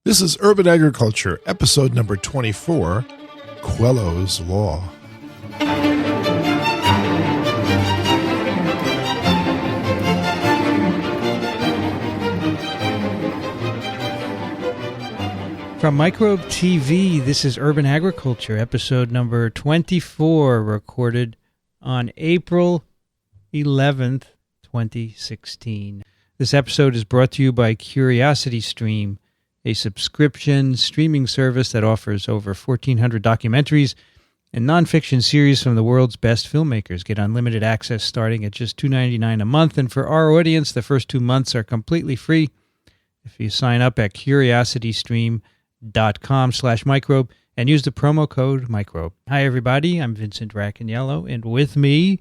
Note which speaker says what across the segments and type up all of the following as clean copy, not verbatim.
Speaker 1: This is Urban Agriculture, episode number 24, Cuello's Law.
Speaker 2: From Microbe TV, this is Urban Agriculture, episode number 24, recorded on April 11th, 2016. This episode is brought to you by CuriosityStream, a subscription streaming service that offers over 1,400 documentaries and nonfiction series from the world's best filmmakers. Get unlimited access starting at just $2.99 a month, and for our audience, the first 2 months are completely free if you sign up at curiositystream.com/microbe and use the promo code microbe. Hi, everybody. I'm Vincent Racaniello, and with me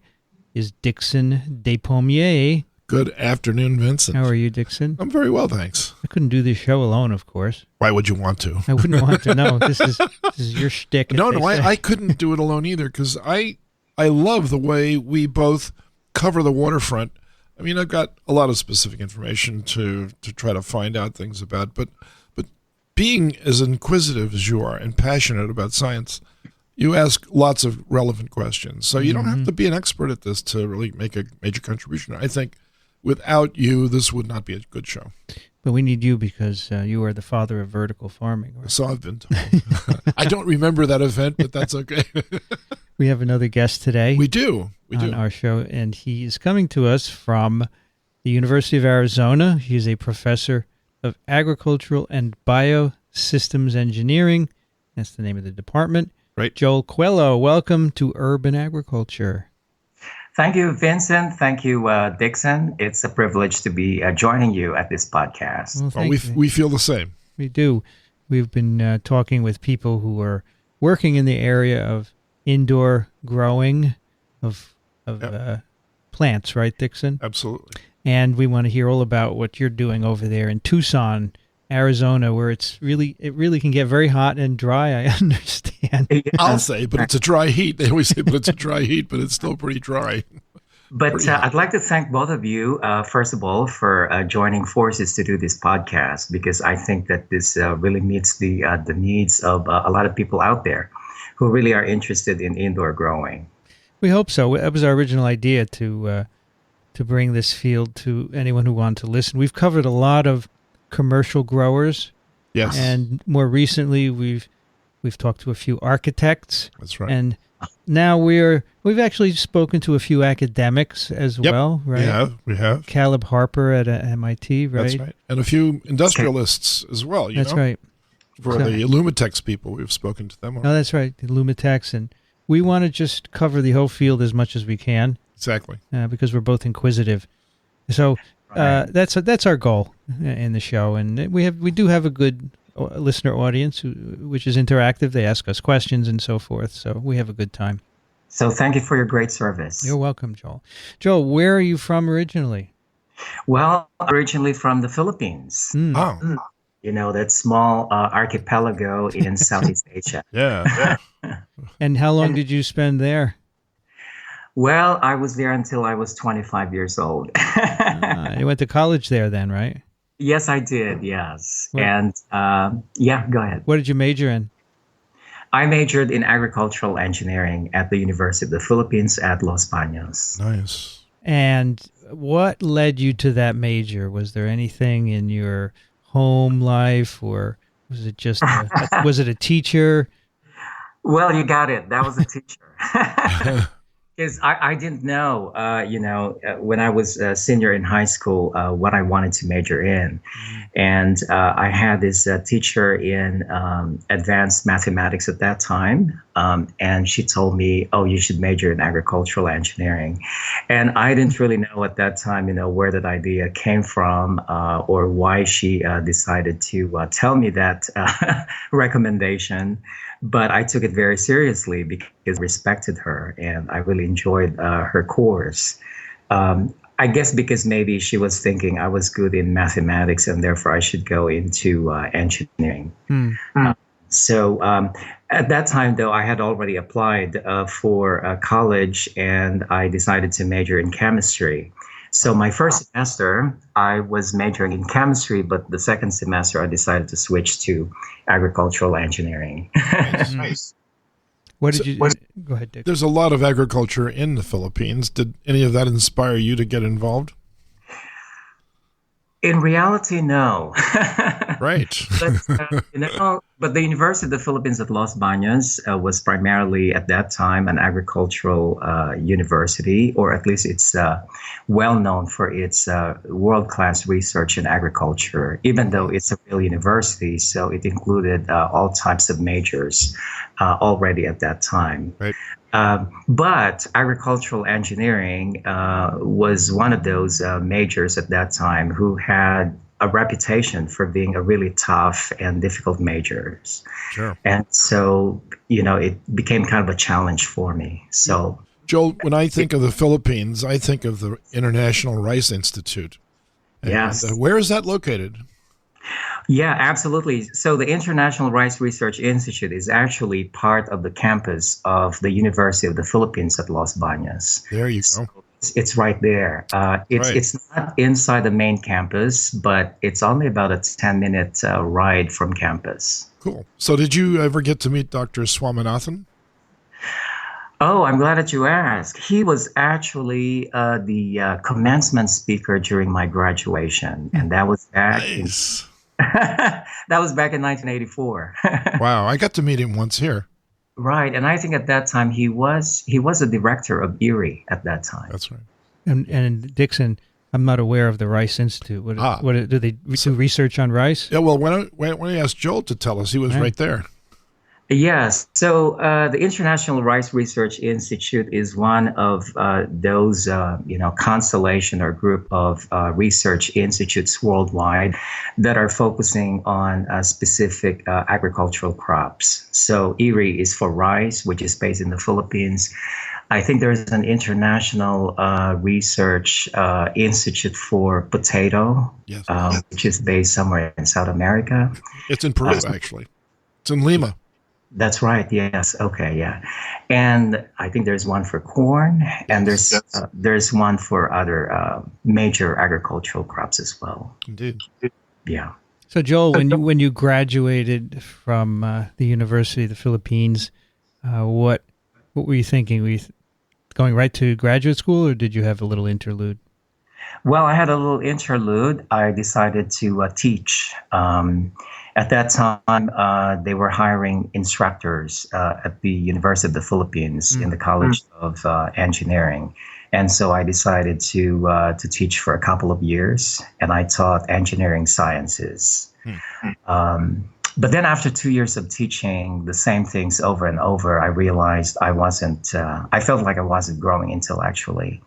Speaker 2: is Dickson Despommier.
Speaker 1: Good afternoon, Vincent.
Speaker 2: How are you, Dickson?
Speaker 1: I'm very well, thanks.
Speaker 2: I couldn't do this show alone, of course.
Speaker 1: Why would you want to?
Speaker 2: I wouldn't want to. No, this is your shtick.
Speaker 1: No, I couldn't do it alone either, because I love the way we both cover the waterfront. I mean, I've got a lot of specific information to try to find out things about, but being as inquisitive as you are and passionate about science, you ask lots of relevant questions. So you don't have to be an expert at this to really make a major contribution. I think without you, this would not be a good show.
Speaker 2: But we need you because you are the father of vertical farming. Right?
Speaker 1: So I've been told. I don't remember that event, but that's okay.
Speaker 2: We have another guest today.
Speaker 1: We do
Speaker 2: on our show, and he is coming to us from the University of Arizona. He is a professor of agricultural and biosystems engineering. That's the name of the department.
Speaker 1: Right.
Speaker 2: Joel Cuello, welcome to Urban Agriculture.
Speaker 3: Thank you, Vincent. Thank you, Dickson. It's a privilege to be joining you at this podcast.
Speaker 2: Well,
Speaker 1: we feel the same.
Speaker 2: We do. We've been talking with people who are working in the area of indoor growing of plants, right, Dickson?
Speaker 1: Absolutely.
Speaker 2: And we want to hear all about what you're doing over there in Tucson, Arizona, where it really can get very hot and dry, I understand.
Speaker 1: I'll say, but it's a dry heat. They always say, but it's a dry heat, but it's still pretty dry.
Speaker 3: But I'd like to thank both of you, first of all, for joining forces to do this podcast, because I think that this really meets the needs of a lot of people out there who really are interested in indoor growing.
Speaker 2: We hope so. That was our original idea, to bring this field to anyone who wanted to listen. We've covered a lot of commercial growers.
Speaker 1: Yes.
Speaker 2: And more recently, we've talked to a few architects.
Speaker 1: That's right.
Speaker 2: And now we've actually spoken to a few academics as well, right?
Speaker 1: Yeah, we have.
Speaker 2: Caleb Harper at MIT, right?
Speaker 1: That's right. And a few industrialists as well,
Speaker 2: That's right.
Speaker 1: For the Illumitex people, we've spoken to them.
Speaker 2: No, that's right, the Illumitex. And we want to just cover the whole field as much as we can.
Speaker 1: Exactly.
Speaker 2: Because we're both inquisitive. So that's our goal in the show. And we do have a good listener audience, which is interactive. They ask us questions and so forth. So we have a good time.
Speaker 3: So thank you for your great service.
Speaker 2: You're welcome, Joel. Joel, where are you from originally?
Speaker 3: Well, originally from the Philippines.
Speaker 1: Oh.
Speaker 3: You know, that small archipelago in Southeast Asia.
Speaker 1: Yeah.
Speaker 2: And how long did you spend there?
Speaker 3: Well, I was there until I was 25 years old.
Speaker 2: You went to college there then, right?
Speaker 3: Yes, I did. Yes.
Speaker 2: What?
Speaker 3: And go ahead.
Speaker 2: What did you major in?
Speaker 3: I majored in agricultural engineering at the University of the Philippines at Los Baños.
Speaker 1: Nice.
Speaker 2: And what led you to that major? Was there anything in your home life, or was it just was it a teacher?
Speaker 3: Well, you got it. That was a teacher. Because I didn't know, when I was a senior in high school, what I wanted to major in. And I had this teacher in advanced mathematics at that time. And she told me, oh, you should major in agricultural engineering. And I didn't really know at that time, where that idea came from or why she decided to tell me that recommendation. But I took it very seriously because I respected her and I really enjoyed her course. I guess because maybe she was thinking I was good in mathematics and therefore I should go into engineering. So at that time, though, I had already applied for college and I decided to major in chemistry. So my first semester, I was majoring in chemistry, but the second semester I decided to switch to agricultural engineering.
Speaker 1: Nice.
Speaker 2: What did you go ahead, Dick?
Speaker 1: There's a lot of agriculture in the Philippines. Did any of that inspire you to get involved?
Speaker 3: In reality, no.
Speaker 1: Right.
Speaker 3: But the University of the Philippines at Los Baños was primarily at that time an agricultural university, or at least it's well known for its world-class research in agriculture, even though it's a real university. So it included all types of majors already at that time.
Speaker 1: Right.
Speaker 3: But agricultural engineering was one of those majors at that time who had a reputation for being a really tough and difficult majors.
Speaker 1: Sure.
Speaker 3: And so, it became kind of a challenge for me. So,
Speaker 1: Joel, when I think of the Philippines, I think of the International Rice Institute. And,
Speaker 3: yes.
Speaker 1: Where is that located?
Speaker 3: Yeah, absolutely. So the International Rice Research Institute is actually part of the campus of the University of the Philippines at Los Baños.
Speaker 1: There you go.
Speaker 3: It's right there. It's not inside the main campus, but it's only about a 10-minute ride from campus.
Speaker 1: Cool. So did you ever get to meet Dr. Swaminathan?
Speaker 3: Oh, I'm glad that you asked. He was actually the commencement speaker during my graduation, and that was back
Speaker 1: Nice.
Speaker 3: that was back in 1984.
Speaker 1: Wow, I got to meet him once here.
Speaker 3: Right, and I think at that time he was a director of Erie at that time.
Speaker 1: That's right.
Speaker 2: And Dickson, I'm not aware of the Rice Institute. What do they do research on rice?
Speaker 1: Yeah, well, when I asked Joel to tell us, he was right there.
Speaker 3: Yes. So the International Rice Research Institute is one of those, constellation or group of research institutes worldwide that are focusing on specific agricultural crops. So Erie is for rice, which is based in the Philippines. I think there's an international research institute for potato,
Speaker 1: Yes.
Speaker 3: which is based somewhere in South America.
Speaker 1: It's in Peru, actually. It's in Lima.
Speaker 3: That's right. Yes. Okay. Yeah. And I think there's one for corn, and there's one for other major agricultural crops as well.
Speaker 1: Indeed.
Speaker 3: Yeah.
Speaker 2: So Joel, when you graduated from the University of the Philippines, what were you thinking? Were you going right to graduate school, or did you have a little interlude?
Speaker 3: Well, I had a little interlude. I decided to teach. At that time, they were hiring instructors at the University of the Philippines in the College of Engineering. And so I decided to teach for a couple of years, and I taught engineering sciences. But then after 2 years of teaching the same things over and over, I realized I felt like I wasn't growing intellectually.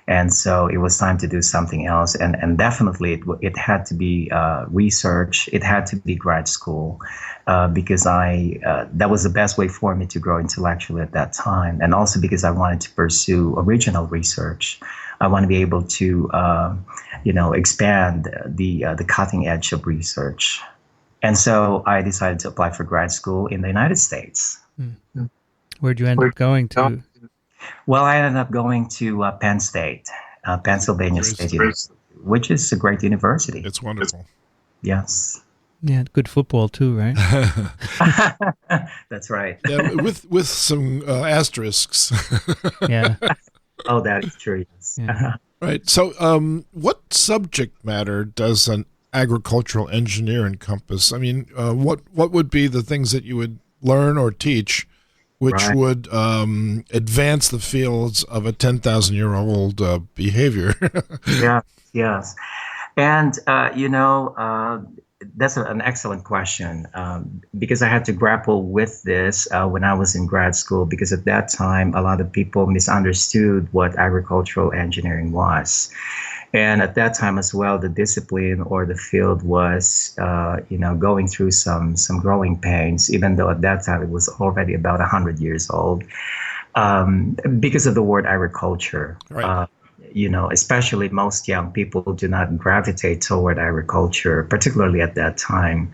Speaker 3: And so it was time to do something else. And definitely it had to be research. It had to be grad school because that was the best way for me to grow intellectually at that time. And also because I wanted to pursue original research. I want to be able to, expand the cutting edge of research. And so I decided to apply for grad school in the United States.
Speaker 2: Where'd you end up going to?
Speaker 3: Well, I ended up going to Penn State, Pennsylvania State University, which is a great university.
Speaker 1: It's wonderful.
Speaker 3: Yes.
Speaker 2: Yeah, good football too, right?
Speaker 3: That's right.
Speaker 1: Yeah, with some asterisks.
Speaker 2: Yeah.
Speaker 3: Oh, that is true. Yes.
Speaker 2: Yeah.
Speaker 1: Right. So, what subject matter does an agricultural engineer encompass? I mean, what would be the things that you would learn or teach which would advance the fields of a 10,000-year-old behavior?
Speaker 3: Yes. And, that's an excellent question because I had to grapple with this when I was in grad school, because at that time, a lot of people misunderstood what agricultural engineering was. And at that time as well, the discipline or the field was, going through some growing pains, even though at that time it was already about 100 years old, because of the word agriculture.
Speaker 1: Right.
Speaker 3: Especially most young people do not gravitate toward agriculture, particularly at that time.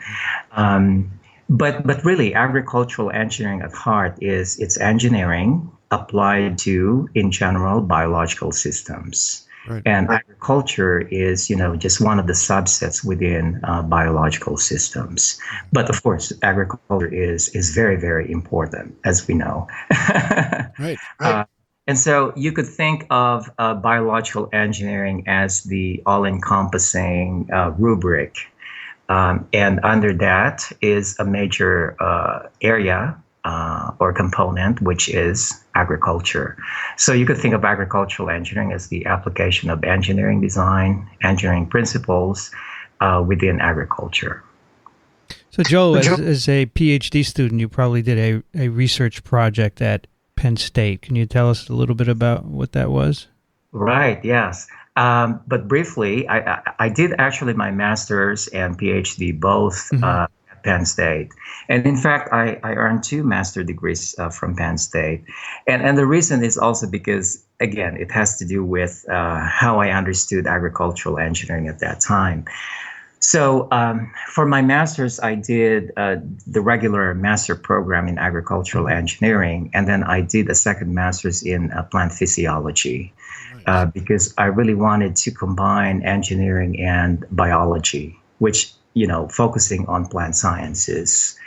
Speaker 3: But really, agricultural engineering at heart it's engineering applied to, in general, biological systems.
Speaker 1: Right.
Speaker 3: And agriculture is, just one of the subsets within biological systems. But of course, agriculture is very, very important, as we know.
Speaker 1: Right.
Speaker 3: And so you could think of biological engineering as the all-encompassing rubric. And under that is a major area or component, which is agriculture. So you could think of agricultural engineering as the application of engineering design, engineering principles within agriculture.
Speaker 2: So Joel, as a PhD student, you probably did a research project at Penn State. Can you tell us a little bit about what that was?
Speaker 3: Right, yes. But briefly, I did actually my master's and PhD both at Penn State. And in fact, I earned 2 master degrees from Penn State. And the reason is also because, again, it has to do with how I understood agricultural engineering at that time. So for my master's, I did the regular master program in agricultural engineering, and then I did a second master's in plant physiology because I really wanted to combine engineering and biology, which, focusing on plant sciences.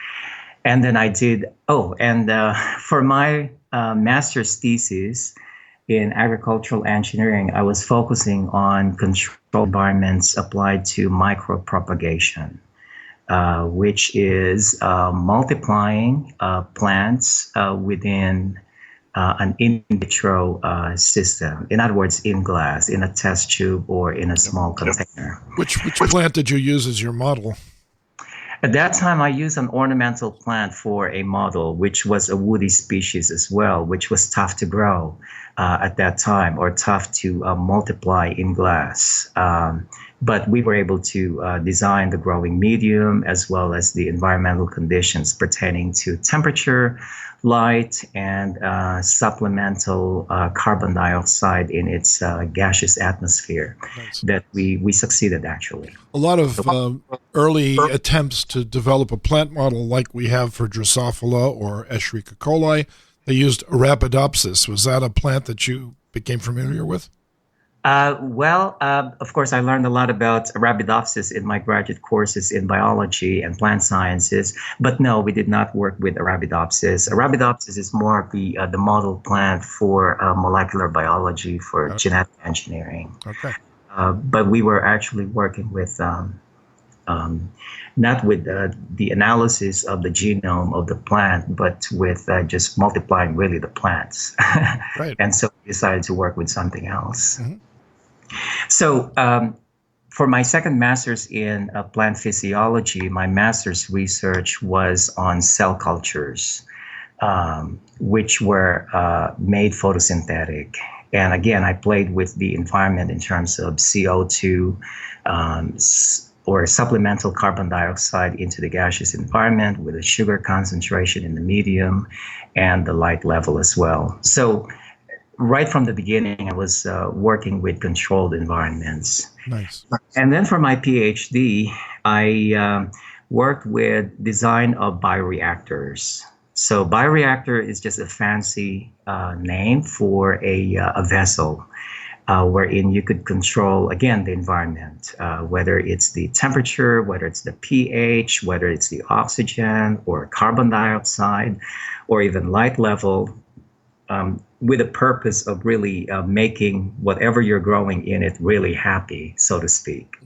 Speaker 3: And then I did, for my master's thesis in agricultural engineering, I was focusing on controlled environments applied to micropropagation, which is multiplying plants within an in vitro system. In other words, in glass, in a test tube, or in a small container.
Speaker 1: Which plant did you use as your model?
Speaker 3: At that time, I used an ornamental plant for a model, which was a woody species as well, which was tough to grow at that time, or tough to multiply in glass. But we were able to design the growing medium as well as the environmental conditions pertaining to temperature, light, and supplemental carbon dioxide in its gaseous atmosphere. Nice. That we succeeded, actually.
Speaker 1: A lot of early attempts to develop a plant model like we have for Drosophila or Escherichia coli, they used Arabidopsis. Was that a plant that you became familiar with?
Speaker 3: Of course, I learned a lot about Arabidopsis in my graduate courses in biology and plant sciences. But no, we did not work with Arabidopsis. Arabidopsis is more of the model plant for molecular biology, for genetic engineering.
Speaker 1: Okay.
Speaker 3: But we were actually working with not with the analysis of the genome of the plant, but with just multiplying really the plants.
Speaker 1: Right.
Speaker 3: And so we decided to work with something else.
Speaker 1: Mm-hmm.
Speaker 3: So for my second master's in plant physiology, my master's research was on cell cultures, which were made photosynthetic. And again, I played with the environment in terms of CO2 or supplemental carbon dioxide into the gaseous environment with a sugar concentration in the medium and the light level as well. So right from the beginning, I was working with controlled environments.
Speaker 1: Nice.
Speaker 3: And then for my PhD, I worked with design of bioreactors. So bioreactor is just a fancy name for a vessel wherein you could control, again, the environment, whether it's the temperature, whether it's the pH, whether it's the oxygen or carbon dioxide, or even light level, with the purpose of really making whatever you're growing in it really happy, so to speak.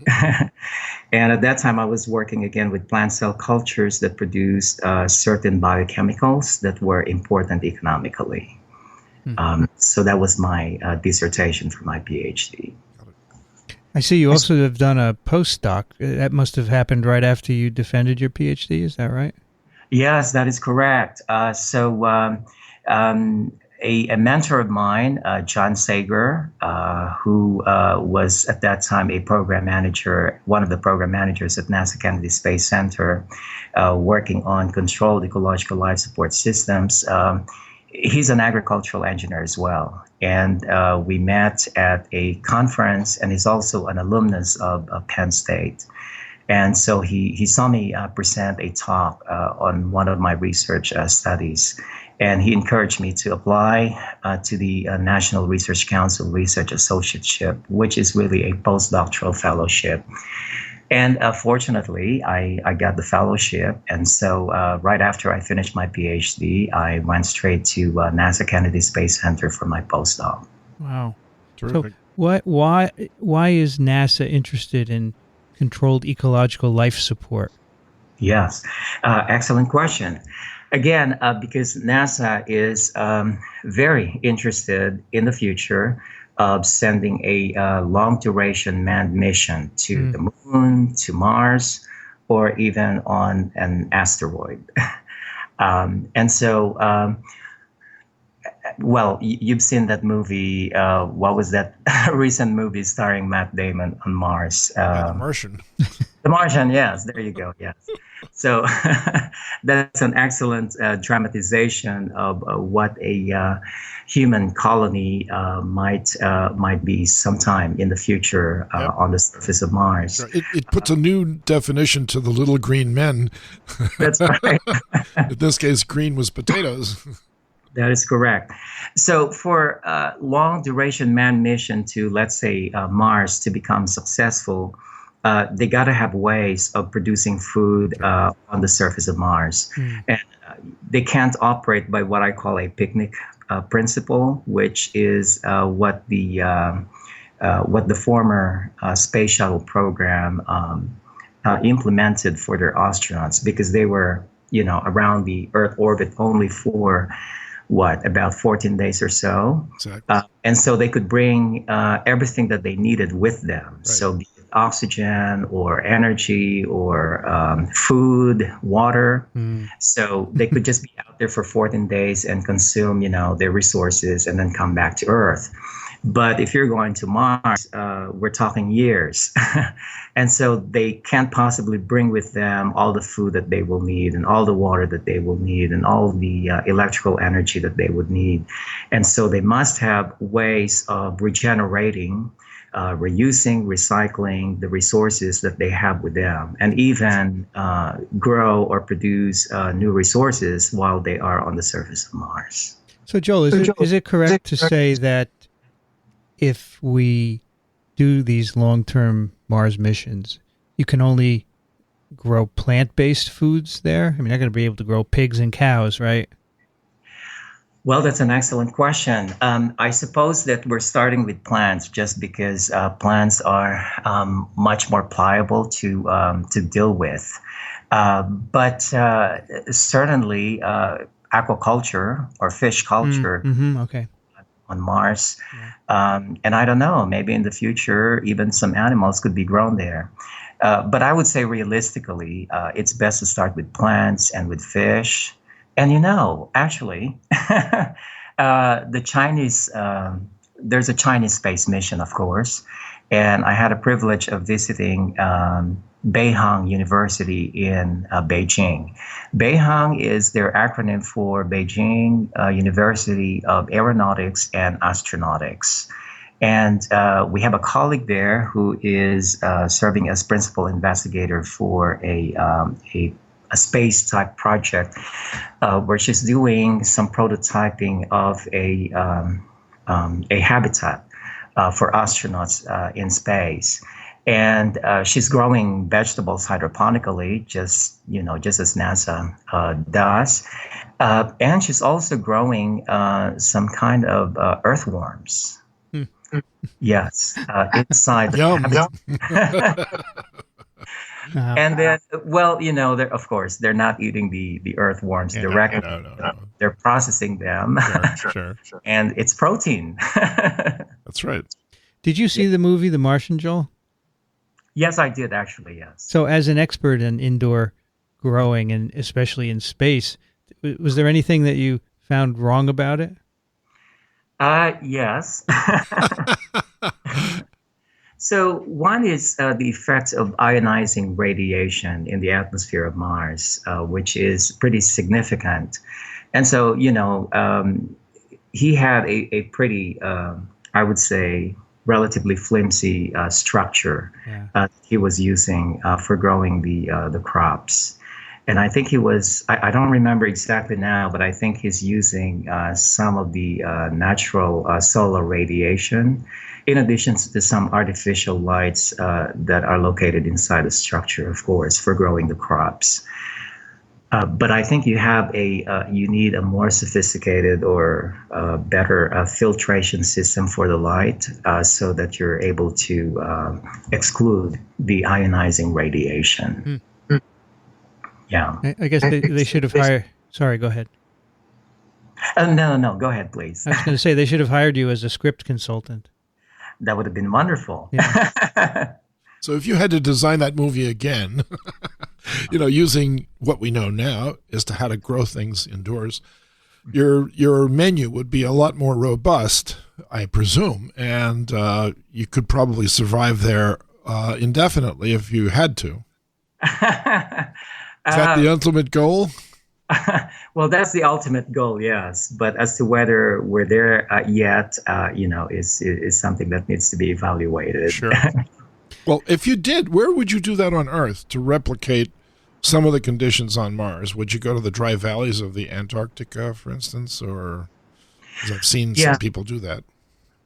Speaker 3: And at that time, I was working again with plant cell cultures that produced certain biochemicals that were important economically. So that was my dissertation for my PhD.
Speaker 2: I see you also have done a postdoc. That must have happened right after you defended your PhD. Is that right?
Speaker 3: Yes, that is correct. A mentor of mine, John Sager, who was at that time a program manager, one of the program managers at NASA Kennedy Space Center, working on controlled ecological life support systems. He's an agricultural engineer as well. And we met at a conference, and he's also an alumnus of Penn State. And so he saw me present a talk on one of my research studies. And he encouraged me to apply to the National Research Council Research Associateship, which is really a postdoctoral fellowship. And fortunately, I got the fellowship. And so right after I finished my PhD, I went straight to NASA Kennedy Space Center for my postdoc.
Speaker 2: Wow.
Speaker 1: Terrific.
Speaker 2: So why is NASA interested in controlled ecological life support?
Speaker 3: Yes, excellent question. Again, because NASA is very interested in the future of sending a long-duration manned mission to the moon, to Mars, or even on an asteroid. And so, well, you've seen that movie. What was that recent movie starring Matt Damon on Mars?
Speaker 1: The Martian.
Speaker 3: The Martian, yes. There you go, yes. So that's an excellent dramatization of what a human colony might be sometime in the future on the surface of Mars.
Speaker 1: It puts a new definition to the little green men.
Speaker 3: That's right.
Speaker 1: In this case, green was potatoes.
Speaker 3: That is correct. So for long duration manned mission to, let's say, Mars to become successful, they got to have ways of producing food on the surface of Mars. And they can't operate by what I call a picnic principle, which is what the former space shuttle program implemented for their astronauts, because they were, around the Earth orbit only for about 14 days or so.
Speaker 1: Exactly.
Speaker 3: And so they could bring everything that they needed with them. Right. So be it oxygen or energy or food, water. So they could just be out there for 14 days and consume, their resources and then come back to Earth. But if you're going to Mars, we're talking years. And so they can't possibly bring with them all the food that they will need and all the water that they will need and all the electrical energy that they would need. And so they must have ways of regenerating, reusing, recycling the resources that they have with them, and even grow or produce new resources while they are on the surface of Mars.
Speaker 2: So Joel, is it correct to say that if we do these long-term Mars missions, you can only grow plant-based foods there? I mean, you're not going to be able to grow pigs and cows, right?
Speaker 3: Well, that's an excellent question. I suppose that we're starting with plants just because plants are much more pliable to deal with. But certainly aquaculture or fish culture
Speaker 2: okay.
Speaker 3: on Mars. And I don't know, maybe in the future, even some animals could be grown there. But I would say realistically, it's best to start with plants and with fish. And actually, the Chinese, there's a Chinese space mission, of course. And I had a privilege of visiting Beihang University in Beijing. Beihang is their acronym for Beijing University of Aeronautics and Astronautics. And we have a colleague there who is serving as principal investigator for a space type project where she's doing some prototyping of a habitat for astronauts in space. And she's growing vegetables hydroponically, just as NASA does. And she's also growing some kind of earthworms. Yes, inside the habitat. And then, of course, they're not eating the earthworms directly. No. They're processing them.
Speaker 1: Sure.
Speaker 3: And it's protein.
Speaker 1: That's right.
Speaker 2: Did you see the movie The Martian, Joel?
Speaker 3: Yes, I did, actually, yes.
Speaker 2: So as an expert in indoor growing, and especially in space, was there anything that you found wrong about it?
Speaker 3: Yes. So one is the effects of ionizing radiation in the atmosphere of Mars, which is pretty significant. And so, he had a pretty, I would say, relatively flimsy structure he was using for growing the crops. And I think he was, I don't remember exactly now, but I think he's using some of the natural solar radiation in addition to some artificial lights that are located inside the structure, of course, for growing the crops. But I think you need a more sophisticated or better filtration system for the light so that you're able to exclude the ionizing radiation. Yeah.
Speaker 2: I guess they should have hired. Sorry, go ahead.
Speaker 3: No, go ahead, please.
Speaker 2: I was going to say they should have hired you as a script consultant.
Speaker 3: That would have been wonderful.
Speaker 2: Yeah.
Speaker 1: So if you had to design that movie again, using what we know now as to how to grow things indoors, your menu would be a lot more robust, I presume, and you could probably survive there indefinitely if you had to. Is that the ultimate goal?
Speaker 3: Well, that's the ultimate goal, yes. But as to whether we're there yet, is something that needs to be evaluated.
Speaker 1: Sure. Well, if you did, where would you do that on Earth to replicate some of the conditions on Mars? Would you go to the dry valleys of the Antarctica, for instance, or? Because I've seen some people do that.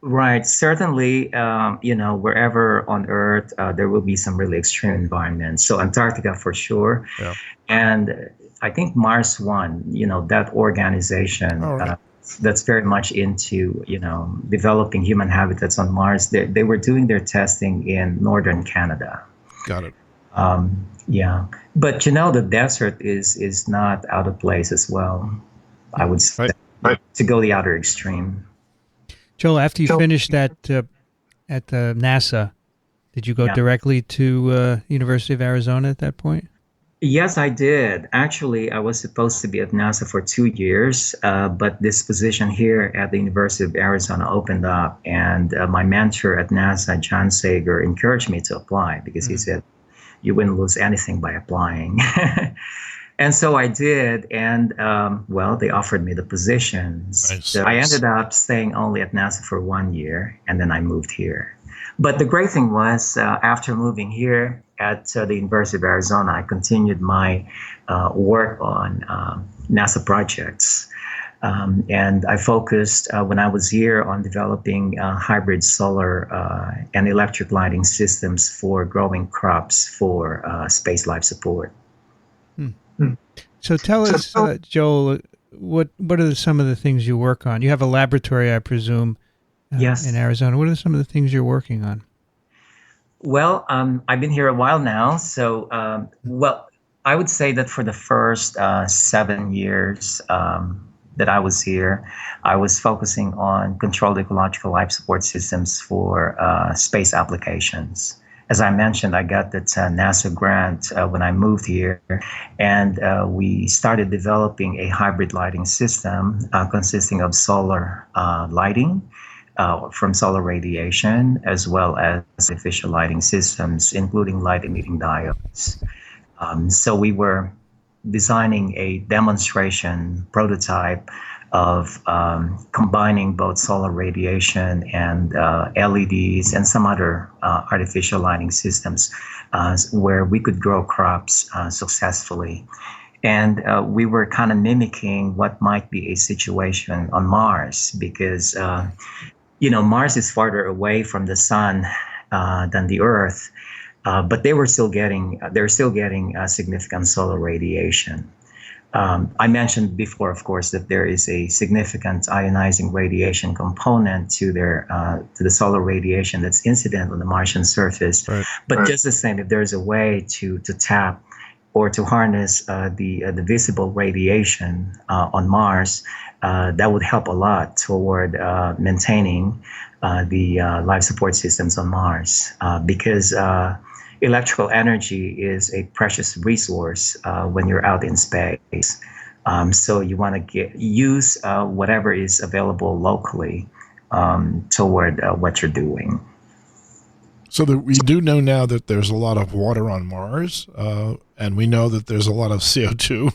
Speaker 3: Right. Certainly, wherever on Earth, there will be some really extreme environments. So Antarctica for sure. Yeah. And I think Mars One, that organization that's very much into, developing human habitats on Mars. They were doing their testing in northern Canada.
Speaker 1: Got it.
Speaker 3: Yeah. But, the desert is not out of place as well, I would say, to go the other extreme.
Speaker 2: Joel, after you finished at NASA, did you go directly to University of Arizona at that point?
Speaker 3: Yes, I did. Actually, I was supposed to be at NASA for 2 years, but this position here at the University of Arizona opened up, and my mentor at NASA, John Sager, encouraged me to apply because he said, you wouldn't lose anything by applying. And so I did, and they offered me the positions. Nice. So I ended up staying only at NASA for 1 year, and then I moved here. But the great thing was, after moving here at the University of Arizona, I continued my work on NASA projects. And I focused, when I was here, on developing hybrid solar and electric lighting systems for growing crops for space life support.
Speaker 2: So tell us, Joel, what are some of the things you work on? You have a laboratory, I presume,
Speaker 3: yes,
Speaker 2: in Arizona. What are some of the things you're working on?
Speaker 3: Well, I've been here a while now. So, I would say that for the first 7 years that I was here, I was focusing on controlled ecological life support systems for space applications. As I mentioned, I got that NASA grant when I moved here, and we started developing a hybrid lighting system consisting of solar lighting from solar radiation, as well as artificial lighting systems, including light-emitting diodes. So we were designing a demonstration prototype of combining both solar radiation and LEDs and some other artificial lighting systems where we could grow crops successfully. And we were kind of mimicking what might be a situation on Mars because, Mars is farther away from the sun than the Earth, but they're still getting significant solar radiation. I mentioned before, of course, that there is a significant ionizing radiation component to the solar radiation that's incident on the Martian surface. Right. But just the same, if there's a way to tap or to harness the visible radiation on Mars, that would help a lot toward maintaining the life support systems on Mars because electrical energy is a precious resource when you're out in space. So you want to use whatever is available locally toward what you're doing.
Speaker 1: So we do know now that there's a lot of water on Mars, and we know that there's a lot of CO2.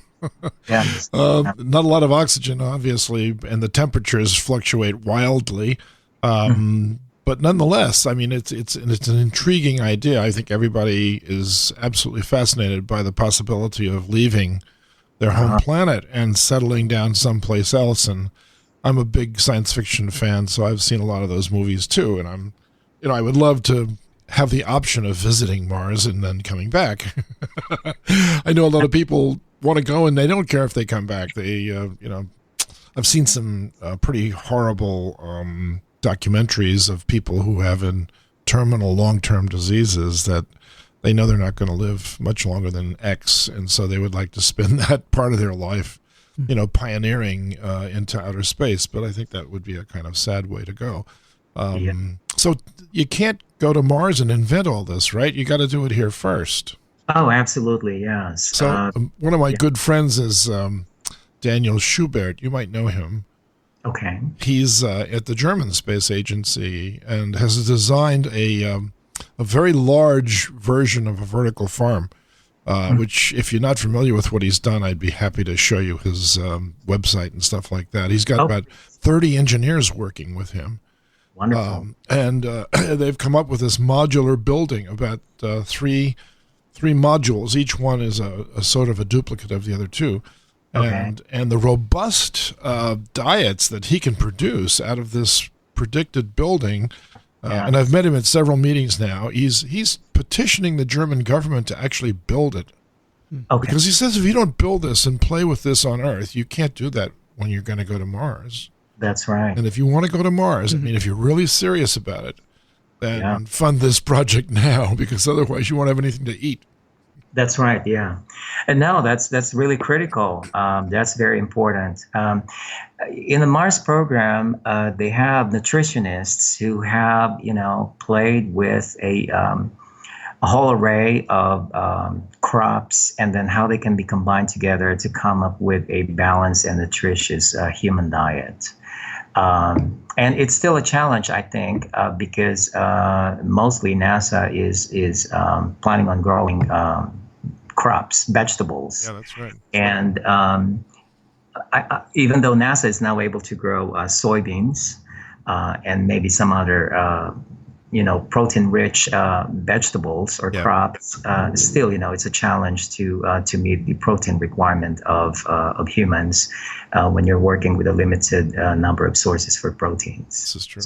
Speaker 3: Yes.
Speaker 1: Not a lot of oxygen, obviously, and the temperatures fluctuate wildly. But But nonetheless, I mean, it's an intriguing idea. I think everybody is absolutely fascinated by the possibility of leaving their home planet and settling down someplace else. And I'm a big science fiction fan, so I've seen a lot of those movies too. And I would love to have the option of visiting Mars and then coming back. I know a lot of people want to go and they don't care if they come back. They, I've seen some pretty horrible documentaries of people who have terminal long-term diseases that they know they're not going to live much longer than X, and so they would like to spend that part of their life, pioneering into outer space. But I think that would be a kind of sad way to go. So you can't go to Mars and invent all this, right? You got to do it here first.
Speaker 3: Oh, absolutely, yes.
Speaker 1: So one of my good friends is Daniel Schubert. You might know him.
Speaker 3: Okay.
Speaker 1: He's at the German Space Agency and has designed a very large version of a vertical farm, which, if you're not familiar with what he's done, I'd be happy to show you his website and stuff like that. He's got about 30 engineers working with him.
Speaker 3: Wonderful.
Speaker 1: And they've come up with this modular building, about three modules. Each one is a sort of a duplicate of the other two. And the robust diets that he can produce out of this predicted building, and I've met him at several meetings now. He's petitioning the German government to actually build it, because he says if you don't build this and play with this on Earth, you can't do that when you're going to go to Mars.
Speaker 3: That's right.
Speaker 1: And if you want to go to Mars, I mean, if you're really serious about it, then fund this project now, because otherwise you won't have anything to eat.
Speaker 3: That's right. Yeah. And no, that's really critical. That's very important. In the Mars program, they have nutritionists who have, played with a whole array of crops, and then how they can be combined together to come up with a balanced and nutritious human diet. And it's still a challenge, I think, because mostly NASA is planning on growing crops, vegetables.
Speaker 1: Yeah, that's right.
Speaker 3: And even though NASA is now able to grow soybeans and maybe some other, protein-rich vegetables or crops, still, it's a challenge to meet the protein requirement of humans when you're working with a limited number of sources for proteins.
Speaker 1: This is true.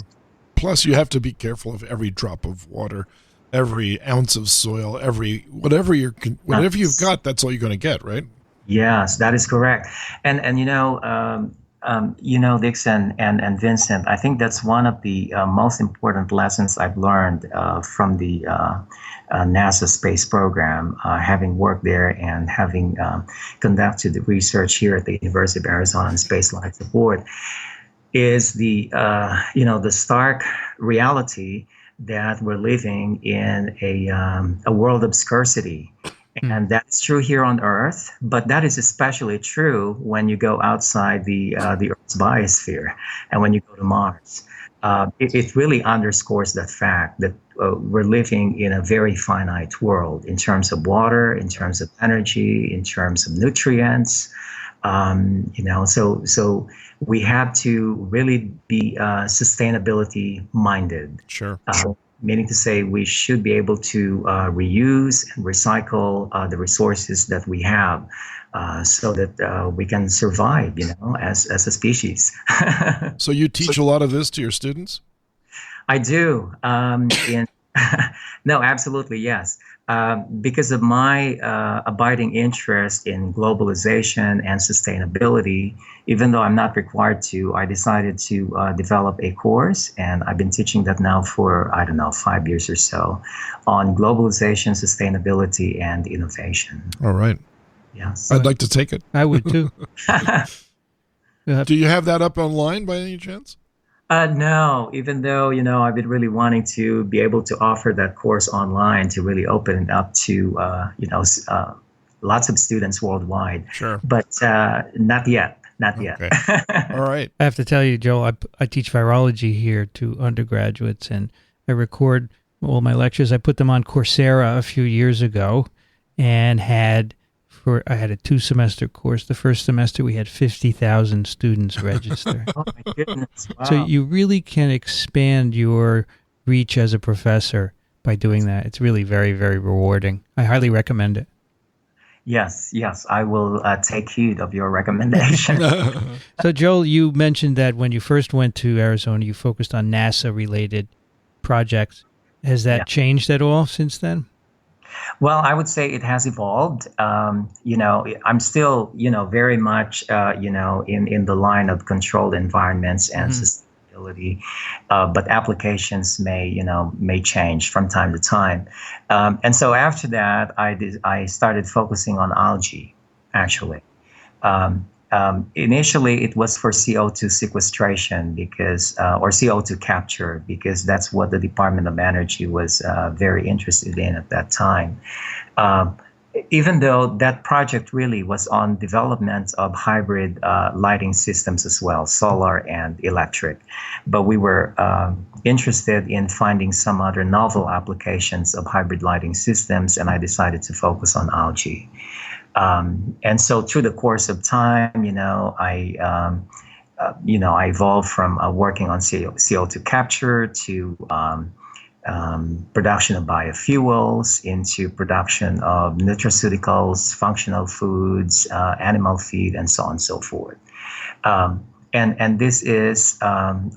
Speaker 1: Plus, you have to be careful of every drop of water, every ounce of soil, whatever you've got. That's all you're going to get, right? Yes,
Speaker 3: that is correct. And Dickson and Vincent, I think that's one of the most important lessons I've learned from the NASA space program, having worked there and having conducted the research here at the University of Arizona on Space Life Support, is the stark reality that we're living in a world of scarcity. And that's true here on Earth, but that is especially true when you go outside the Earth's biosphere and when you go to Mars. It really underscores that fact that we're living in a very finite world in terms of water, in terms of energy, in terms of nutrients. So we have to really be sustainability minded.
Speaker 1: Sure.
Speaker 3: Meaning to say we should be able to reuse and recycle the resources that we have so that we can survive, as a species.
Speaker 1: So you teach a lot of this to your students?
Speaker 3: I do. No, absolutely, yes. Because of my abiding interest in globalization and sustainability, even though I'm not required to, I decided to develop a course, and I've been teaching that now for, 5 years or so, on globalization, sustainability, and innovation.
Speaker 1: All right.
Speaker 3: Yes.
Speaker 1: I'd like to take it.
Speaker 2: I would too.
Speaker 1: Do you have that up online by any chance?
Speaker 3: No, even though, I've been really wanting to be able to offer that course online to really open it up to, lots of students worldwide.
Speaker 1: Sure.
Speaker 3: But not yet. Not yet.
Speaker 1: Okay. All right.
Speaker 2: I have to tell you, Joel, I teach virology here to undergraduates, and I record all my lectures. I put them on Coursera a few years ago and I had a 2-semester course. The first semester we had 50,000 students register.
Speaker 3: Oh my goodness! Wow.
Speaker 2: So you really can expand your reach as a professor by doing that. It's really very, very rewarding. I highly recommend it.
Speaker 3: Yes, I will take heed of your recommendation.
Speaker 2: So, Joel, you mentioned that when you first went to Arizona, you focused on NASA-related projects. Has that changed at all since then?
Speaker 3: Well, I would say it has evolved. I'm still, very much, in the line of controlled environments and sustainability, but applications may change from time to time. And so after that, I started focusing on algae, actually. Initially, it was for CO2 sequestration or CO2 capture, because that's what the Department of Energy was very interested in at that time. Even though that project really was on development of hybrid lighting systems as well, solar and electric. But we were interested in finding some other novel applications of hybrid lighting systems, and I decided to focus on algae. And so through the course of time, I evolved from working on CO2 capture to production of biofuels, into production of nutraceuticals, functional foods, animal feed, and so on and so forth. And this is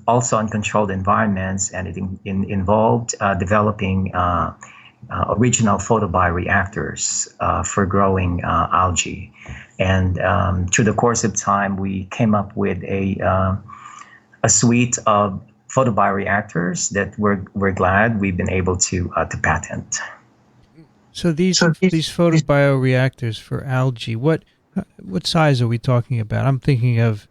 Speaker 3: also in controlled environments, and it involved developing original photobioreactors for growing algae. And through the course of time, we came up with a suite of photobioreactors that we're glad we've been able to patent.
Speaker 2: So these photobioreactors for algae, what size are we talking about? I'm thinking of,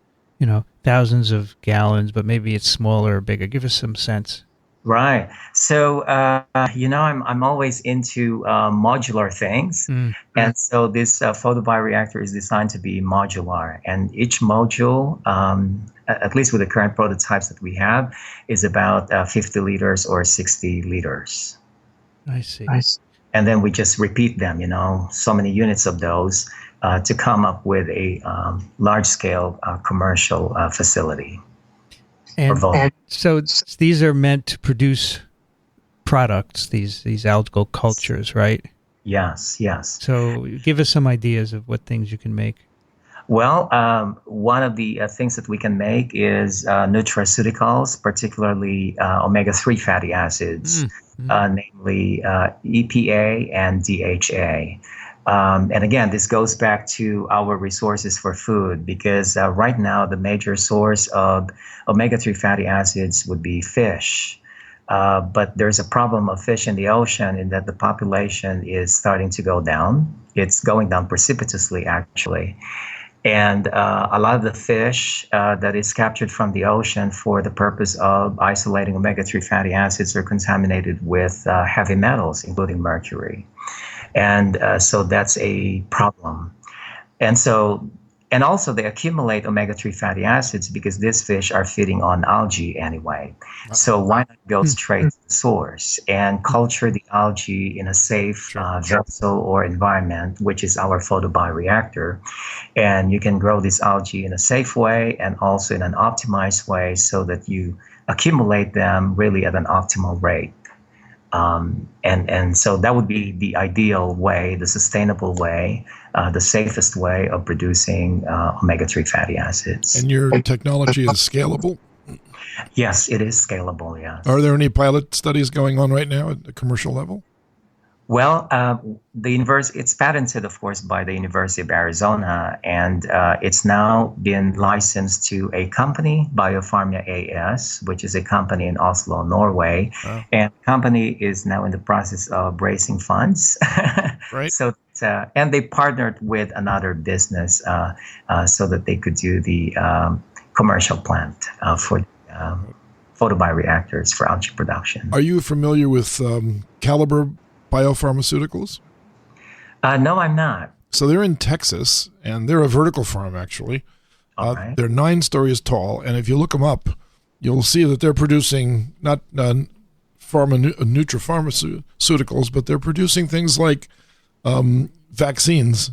Speaker 2: thousands of gallons, but maybe it's smaller or bigger. Give us some sense.
Speaker 3: Right. So, I'm always into modular things. And so this photobioreactor is designed to be modular. And each module, at least with the current prototypes that we have, is about 50 liters or 60 liters.
Speaker 2: I see.
Speaker 3: And then we just repeat them, so many units of those to come up with a large-scale commercial facility.
Speaker 2: And so these are meant to produce products, these algal cultures, right?
Speaker 3: Yes.
Speaker 2: So give us some ideas of what things you can make.
Speaker 3: Well, one of the things that we can make is nutraceuticals, particularly omega-3 fatty acids, namely EPA and DHA. And again, this goes back to our resources for food, because right now the major source of omega-3 fatty acids would be fish. But there's a problem of fish in the ocean in that the population is starting to go down. It's going down precipitously, actually. And a lot of the fish that is captured from the ocean for the purpose of isolating omega-3 fatty acids are contaminated with heavy metals, including mercury. And so that's a problem. And also they accumulate omega-3 fatty acids because these fish are feeding on algae anyway. So why not go straight to the source and culture the algae in a safe vessel or environment, which is our photobioreactor. And you can grow this algae in a safe way and also in an optimized way so that you accumulate them really at an optimal rate. And so that would be the ideal way, the sustainable way, the safest way of producing omega-3 fatty acids.
Speaker 1: And your technology is scalable?
Speaker 3: Yes, it is scalable, yes.
Speaker 1: Are there any pilot studies going on right now at the commercial level?
Speaker 3: Well, it's patented, of course, by the University of Arizona, and it's now been licensed to a company, Biopharma AS, which is a company in Oslo, Norway. Oh. And the company is now in the process of raising funds.
Speaker 1: Right.
Speaker 3: So, and they partnered with another business so that they could do the commercial plant for photobioreactors for algae production.
Speaker 1: Are you familiar with Caliber Biopharmaceuticals?
Speaker 3: No, I'm not.
Speaker 1: So they're in Texas, and they're a vertical farm, actually.
Speaker 3: Right.
Speaker 1: They're 9 stories tall, and if you look them up, you'll see that they're producing not nutrapharmaceuticals, but they're producing things like vaccines.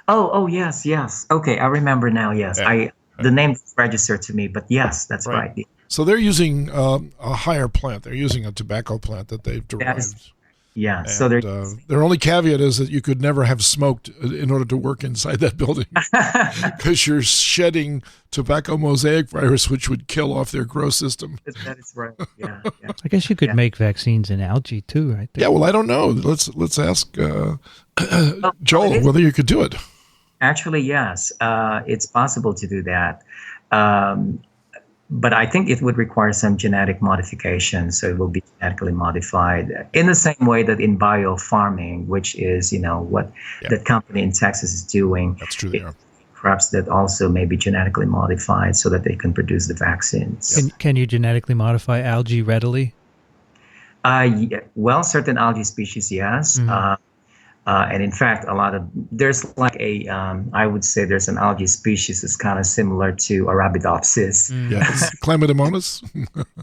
Speaker 3: Oh, yes. Okay, I remember now, yes. The name registered to me, but yes, that's right.
Speaker 1: So they're using a higher plant. They're using a tobacco plant that they've derived.
Speaker 3: Yeah.
Speaker 1: And,
Speaker 3: So
Speaker 1: their only caveat is that you could never have smoked in order to work inside that building because you're shedding tobacco mosaic virus, which would kill off their grow system.
Speaker 3: that is right. Yeah.
Speaker 2: I guess you could make vaccines in algae too, right?
Speaker 1: Yeah, well, I don't know. Let's ask Joel whether you could do it.
Speaker 3: Actually, yes, it's possible to do that. But I think it would require some genetic modification, so it will be genetically modified in the same way that in biofarming, which is what that company in Texas is doing.
Speaker 1: That's true. They are.
Speaker 3: Crops that also may be genetically modified so that they can produce the vaccines.
Speaker 2: Can you genetically modify algae readily?
Speaker 3: Well, certain algae species, yes. And in fact, there's like I would say there's an algae species that's kind of similar to Arabidopsis.
Speaker 1: Yes, Chlamydomonas.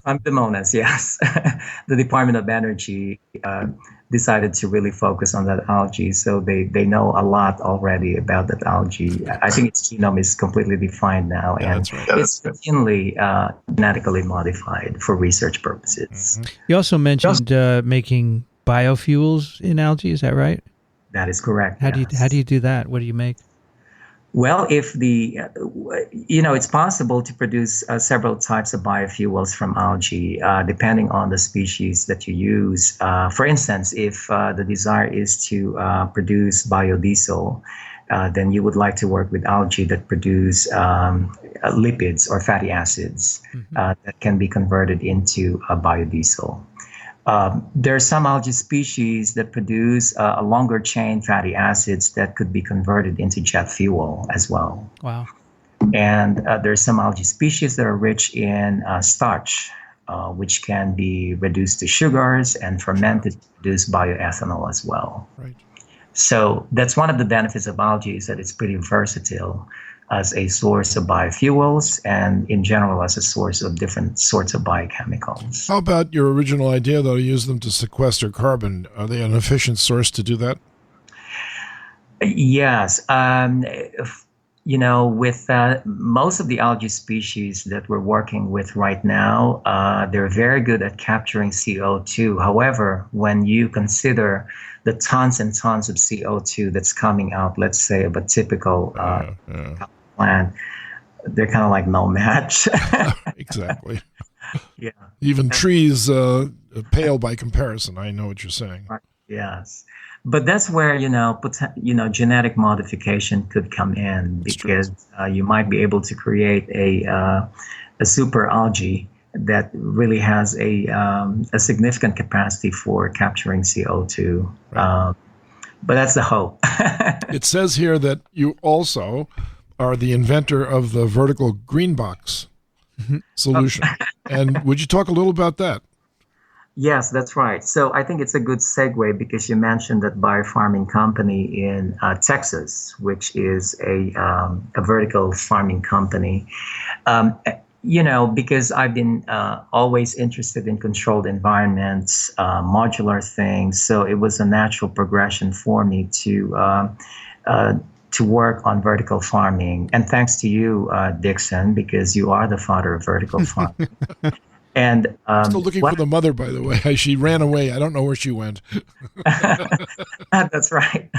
Speaker 3: Chlamydomonas, yes. The Department of Energy decided to really focus on that algae, so they know a lot already about that algae. I think its genome is completely defined now, and
Speaker 1: that's right.
Speaker 3: it's routinely genetically modified for research purposes.
Speaker 2: You also mentioned making biofuels in algae. Is that right?
Speaker 3: That is correct.
Speaker 2: How do you do that? What do you make?
Speaker 3: Well, if it's possible to produce several types of biofuels from algae, depending on the species that you use. For instance, if the desire is to produce biodiesel, then you would like to work with algae that produce lipids or fatty acids that can be converted into a biodiesel. There are some algae species that produce a longer chain fatty acids that could be converted into jet fuel as well.
Speaker 2: Wow.
Speaker 3: And there are some algae species that are rich in starch, which can be reduced to sugars and fermented to produce bioethanol as well.
Speaker 1: Right.
Speaker 3: So that's one of the benefits of algae, is that it's pretty versatile as a source of biofuels and in general as a source of different sorts of biochemicals.
Speaker 1: How about your original idea, though, to use them to sequester carbon? Are they an efficient source to do that?
Speaker 3: Yes. With most of the algae species that we're working with right now, they're very good at capturing CO2. However, when you consider the tons and tons of CO2 that's coming out, let's say, of a typical plant, they're kind of like no match.
Speaker 1: Exactly.
Speaker 3: Yeah.
Speaker 1: Even trees pale by comparison. I know what you're saying.
Speaker 3: Yes. But that's where, genetic modification could come in, because you might be able to create a super algae that really has a significant capacity for capturing CO2. Right. But that's the hope.
Speaker 1: It says here that you also are the inventor of the vertical Greenbox solution. And would you talk a little about that?
Speaker 3: Yes, that's right. So I think it's a good segue, because you mentioned that biofarming company in Texas, which is a vertical farming company. Because I've been always interested in controlled environments, modular things. So it was a natural progression for me to work on vertical farming. And thanks to you, Dickson, because you are the father of vertical farming. And
Speaker 1: still looking for the mother, by the way. She ran away. I don't know where she went.
Speaker 3: That's right.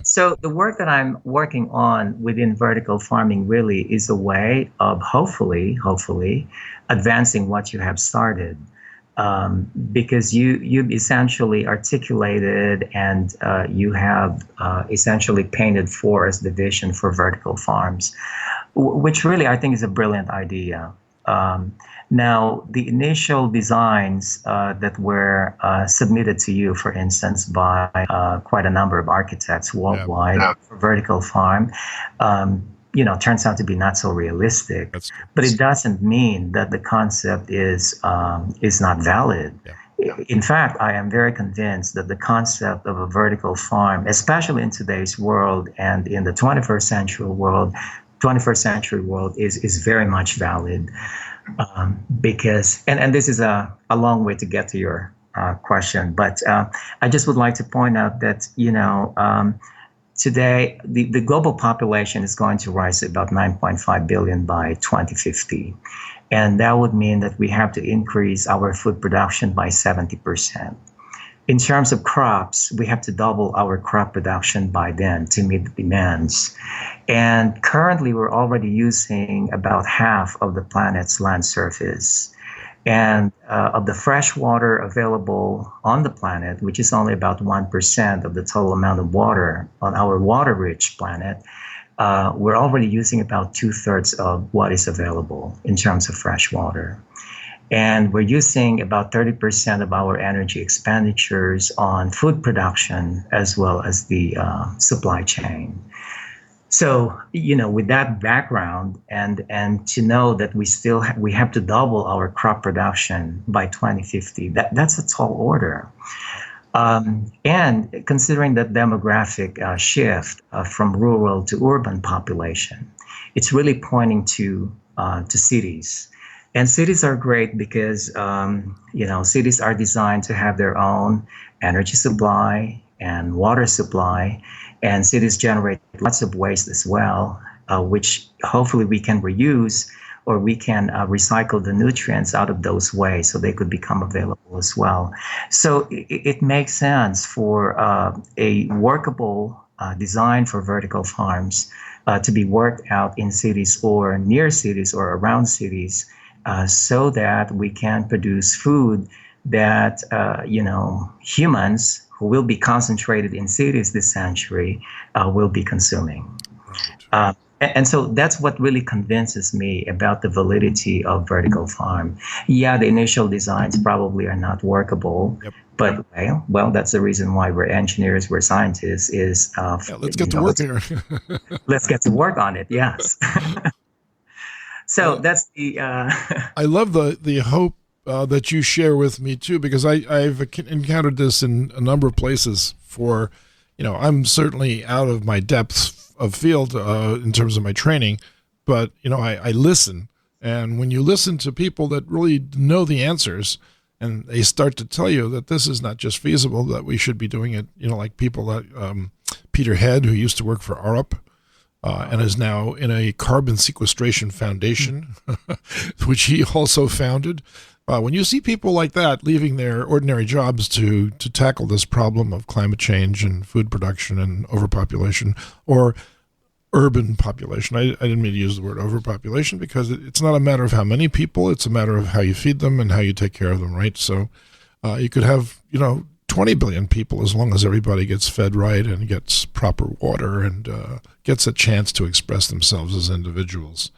Speaker 3: So the work that I'm working on within vertical farming really is a way of hopefully advancing what you have started. Because you've essentially articulated and you have essentially painted for us the vision for vertical farms, which really I think is a brilliant idea. Now, the initial designs that were submitted to you, for instance, by quite a number of architects worldwide for vertical farm, turns out to be not so realistic. But it doesn't mean that the concept is not valid. Yeah. In fact, I am very convinced that the concept of a vertical farm, especially in today's world and in the 21st century world, is very much valid. Because, and this is a long way to get to your question, but I just would like to point out that, today, the global population is going to rise to about 9.5 billion by 2050. And that would mean that we have to increase our food production by 70%. In terms of crops, we have to double our crop production by then to meet the demands. And currently, we're already using about half of the planet's land surface. And of the fresh water available on the planet, which is only about 1% of the total amount of water on our water-rich planet, we're already using about 2/3 of what is available in terms of fresh water. And we're using about 30% of our energy expenditures on food production as well as the supply chain. So, with that background and to know that we have to double our crop production by 2050, that's a tall order. And considering that demographic shift from rural to urban population, it's really pointing to cities. And cities are great because, cities are designed to have their own energy supply and water supply, and cities generate lots of waste as well, which hopefully we can reuse or we can recycle the nutrients out of those waste so they could become available as well. So it makes sense for a workable design for vertical farms to be worked out in cities or near cities or around cities, so that we can produce food that, humans who will be concentrated in cities this century will be consuming. Right. And so that's what really convinces me about the validity of vertical farm. Yeah, the initial designs probably are not workable, yep. But well, that's the reason why we're engineers, we're scientists,
Speaker 1: let's get to work here.
Speaker 3: Let's get to work on it, yes. So that's the...
Speaker 1: I love the hope that you share with me too, because I've encountered this in a number of places for, I'm certainly out of my depth of field in terms of my training, but, I listen. And when you listen to people that really know the answers and they start to tell you that this is not just feasible, that we should be doing it, like people like Peter Head, who used to work for Arup, and is now in a carbon sequestration foundation, which he also founded. When you see people like that leaving their ordinary jobs to tackle this problem of climate change and food production and overpopulation or urban population, I didn't mean to use the word overpopulation because it's not a matter of how many people, it's a matter of how you feed them and how you take care of them, right? So you could have, 20 billion people as long as everybody gets fed right and gets proper water and gets a chance to express themselves as individuals.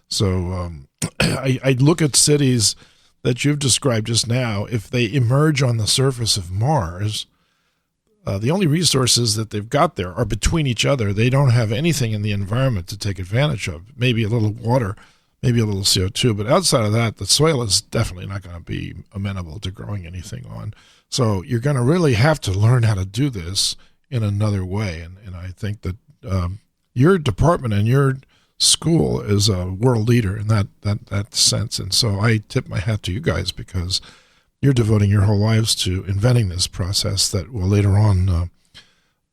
Speaker 1: So I look at cities that you've described just now. If they emerge on the surface of Mars, the only resources that they've got there are between each other. They don't have anything in the environment to take advantage of. Maybe a little water, maybe a little CO2, but outside of that, the soil is definitely not going to be amenable to growing anything on. So you're going to really have to learn how to do this in another way. And I think that your department and your school is a world leader in that sense. And so I tip my hat to you guys because you're devoting your whole lives to inventing this process that will later on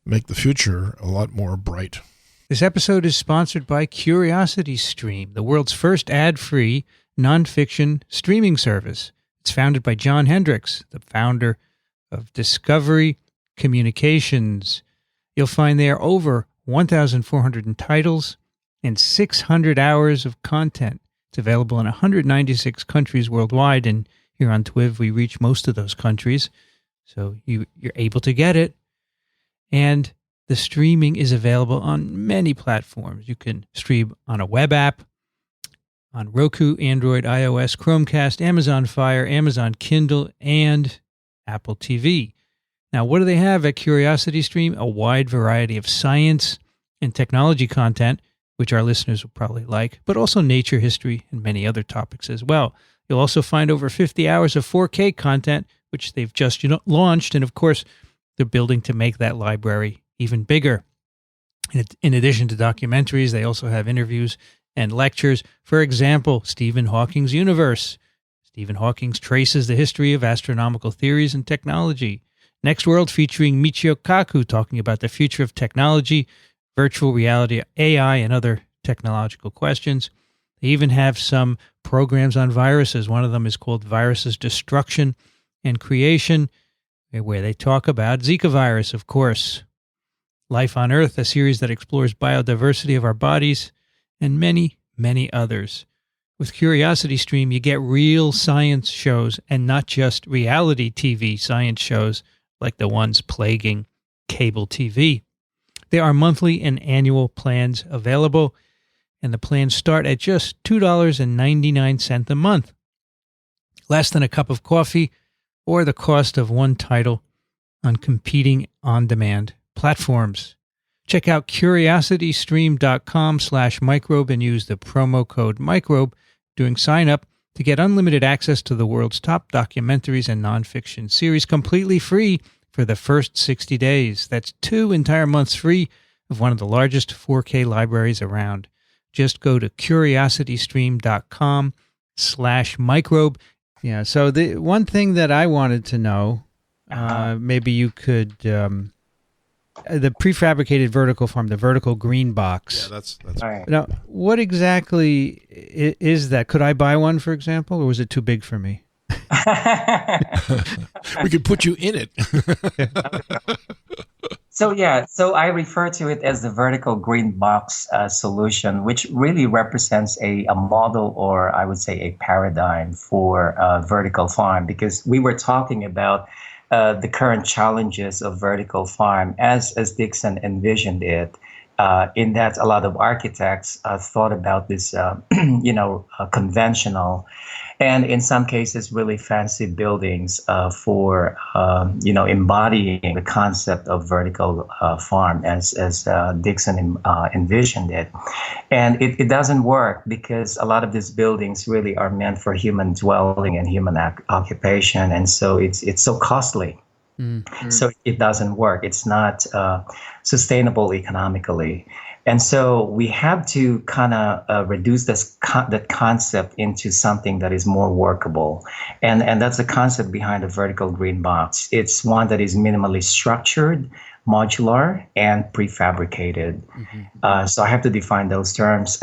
Speaker 1: make the future a lot more bright.
Speaker 2: This episode is sponsored by CuriosityStream, the world's first ad-free nonfiction streaming service. It's founded by John Hendricks, the founder of Discovery Communications. You'll find there over 1,400 titles and 600 hours of content. It's available in 196 countries worldwide, and here on TWIV, we reach most of those countries, so you're able to get it. And the streaming is available on many platforms. You can stream on a web app, on Roku, Android, iOS, Chromecast, Amazon Fire, Amazon Kindle, and Apple TV. Now, what do they have at CuriosityStream? A wide variety of science and technology content, which our listeners will probably like, but also nature, history, and many other topics as well. You'll also find over 50 hours of 4K content, which they've just launched, and of course, they're building to make that library even bigger. In addition to documentaries, they also have interviews and lectures. For example, Stephen Hawking's Universe. Stephen Hawking traces the history of astronomical theories and technology. Next World featuring Michio Kaku talking about the future of technology, virtual reality, AI, and other technological questions. They even have some programs on viruses. One of them is called Viruses Destruction and Creation, where they talk about Zika virus, of course, Life on Earth, a series that explores biodiversity of our bodies, and many, many others. With Curiosity Stream, you get real science shows and not just reality TV science shows like the ones plaguing cable TV. There are monthly and annual plans available, and the plans start at just $2.99 a month, less than a cup of coffee or the cost of one title on competing on-demand platforms. Check out curiositystream.com/microbe and use the promo code microbe during sign-up to get unlimited access to the world's top documentaries and nonfiction series completely free for the first 60 days. That's 2 entire months free of one of the largest 4K libraries around. Just go to curiositystream.com/microbe. Yeah, so the one thing that I wanted to know, maybe you could, the prefabricated vertical farm, the vertical Greenbox.
Speaker 1: Yeah, that's
Speaker 3: Right.
Speaker 2: Now, what exactly is that? Could I buy one, for example, or was it too big for me?
Speaker 1: we could put you in it.
Speaker 3: So I refer to it as the vertical green box solution, which really represents a model, or I would say a paradigm for vertical farm, because we were talking about the current challenges of vertical farm as Dickson envisioned it. In that a lot of architects thought about this, conventional, and in some cases really fancy buildings for embodying the concept of vertical farm as Dickson envisioned it. And it doesn't work because a lot of these buildings really are meant for human dwelling and human occupation, and so it's so costly. Mm-hmm. So it doesn't work. It's not sustainable economically. And so we have to kind of reduce that concept into something that is more workable. And that's the concept behind the vertical green box. It's one that is minimally structured, modular, and prefabricated. Mm-hmm. So I have to define those terms.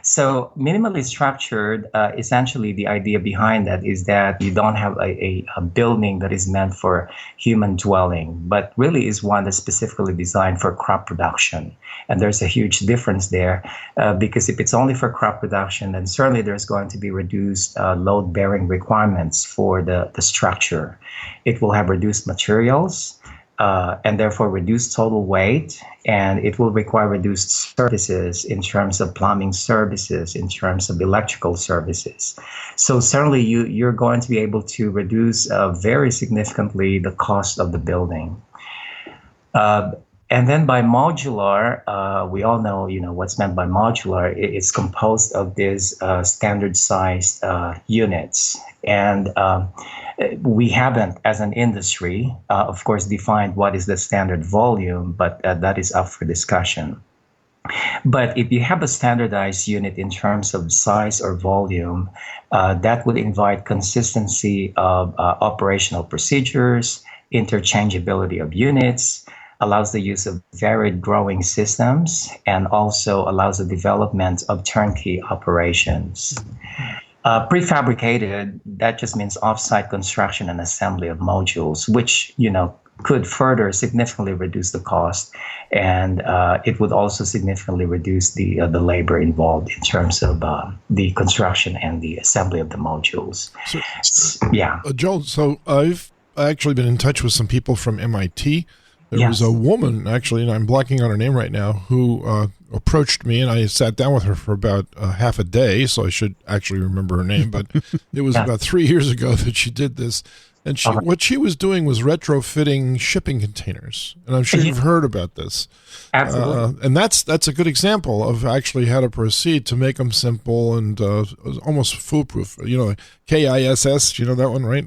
Speaker 3: So minimally structured, essentially the idea behind that is that you don't have a building that is meant for human dwelling, but really is one that's specifically designed for crop production. And there's a huge difference there because if it's only for crop production, then certainly there's going to be reduced load-bearing requirements for the structure. It will have reduced materials, and therefore reduced total weight, and it will require reduced services in terms of plumbing services, in terms of electrical services. So certainly you're going to be able to reduce very significantly the cost of the building. And then by modular, we all know, what's meant by modular. It's composed of these standard-sized units. And we haven't, as an industry, of course, defined what is the standard volume, but that is up for discussion. But if you have a standardized unit in terms of size or volume, that would invite consistency of operational procedures, interchangeability of units, allows the use of varied growing systems, and also allows the development of turnkey operations. Prefabricated, that just means off-site construction and assembly of modules, which, could further significantly reduce the cost, and it would also significantly reduce the labor involved in terms of the construction and the assembly of the modules.
Speaker 1: Joel, so I've actually been in touch with some people from MIT. There was a woman, actually, and I'm blocking on her name right now, who approached me, and I sat down with her for about half a day, so I should actually remember her name, but it was about 3 years ago that she did this. And what she was doing was retrofitting shipping containers, and I'm sure you've heard about this.
Speaker 3: Absolutely.
Speaker 1: And that's a good example of actually how to proceed to make them simple and almost foolproof. KISS, you know that one, right?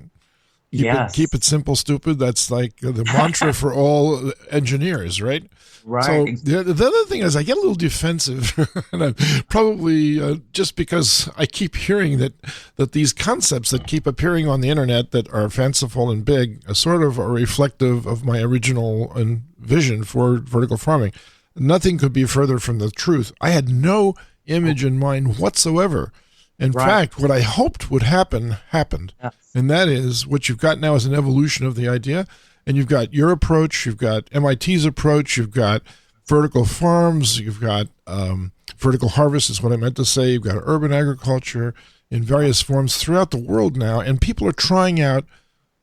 Speaker 3: Yes.
Speaker 1: Keep it simple, stupid. That's like the mantra for all engineers, right?
Speaker 3: Right.
Speaker 1: So the other thing is I get a little defensive, and I'm probably just because I keep hearing that these concepts that keep appearing on the internet that are fanciful and big are sort of are reflective of my original vision for vertical farming. Nothing could be further from the truth. I had no image in mind whatsoever. In fact, what I hoped would happen happened.
Speaker 3: Yes.
Speaker 1: And that is what you've got now is an evolution of the idea. And you've got your approach, you've got MIT's approach, you've got vertical farms, you've got vertical harvest is what I meant to say. You've got urban agriculture in various forms throughout the world now. And people are trying out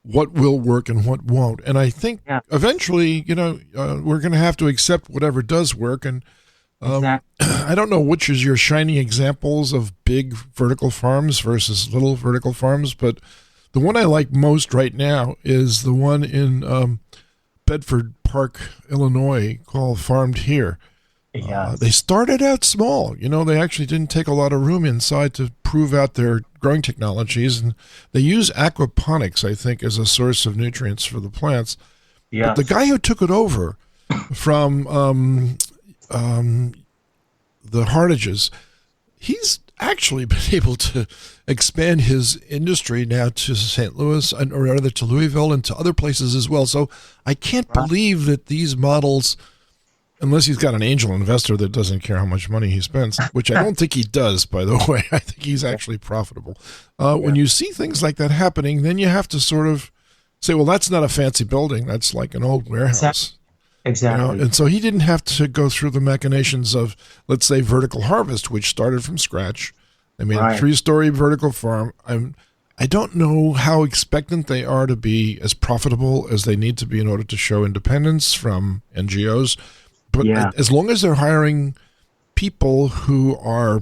Speaker 1: what will work and what won't. And I think eventually, we're going to have to accept whatever does work. And I don't know which is your shining examples of big vertical farms versus little vertical farms, but the one I like most right now is the one in Bedford Park, Illinois, called Farmed Here.
Speaker 3: Yes.
Speaker 1: They started out small. They actually didn't take a lot of room inside to prove out their growing technologies, and they use aquaponics, I think, as a source of nutrients for the plants.
Speaker 3: Yes.
Speaker 1: But the guy who took it over from the Hartages, he's actually been able to expand his industry now to St. Louis, or rather to Louisville and to other places as well. So I can't believe that these models, unless he's got an angel investor that doesn't care how much money he spends, which I don't think he does, by the way. I think he's actually profitable. When you see things like that happening, then you have to sort of say, well, that's not a fancy building. That's like an old warehouse.
Speaker 3: Exactly.
Speaker 1: And so he didn't have to go through the machinations of, let's say, vertical harvest, which started from scratch. They made a 3-story vertical farm. I don't know how expectant they are to be as profitable as they need to be in order to show independence from NGOs. But as long as they're hiring people who are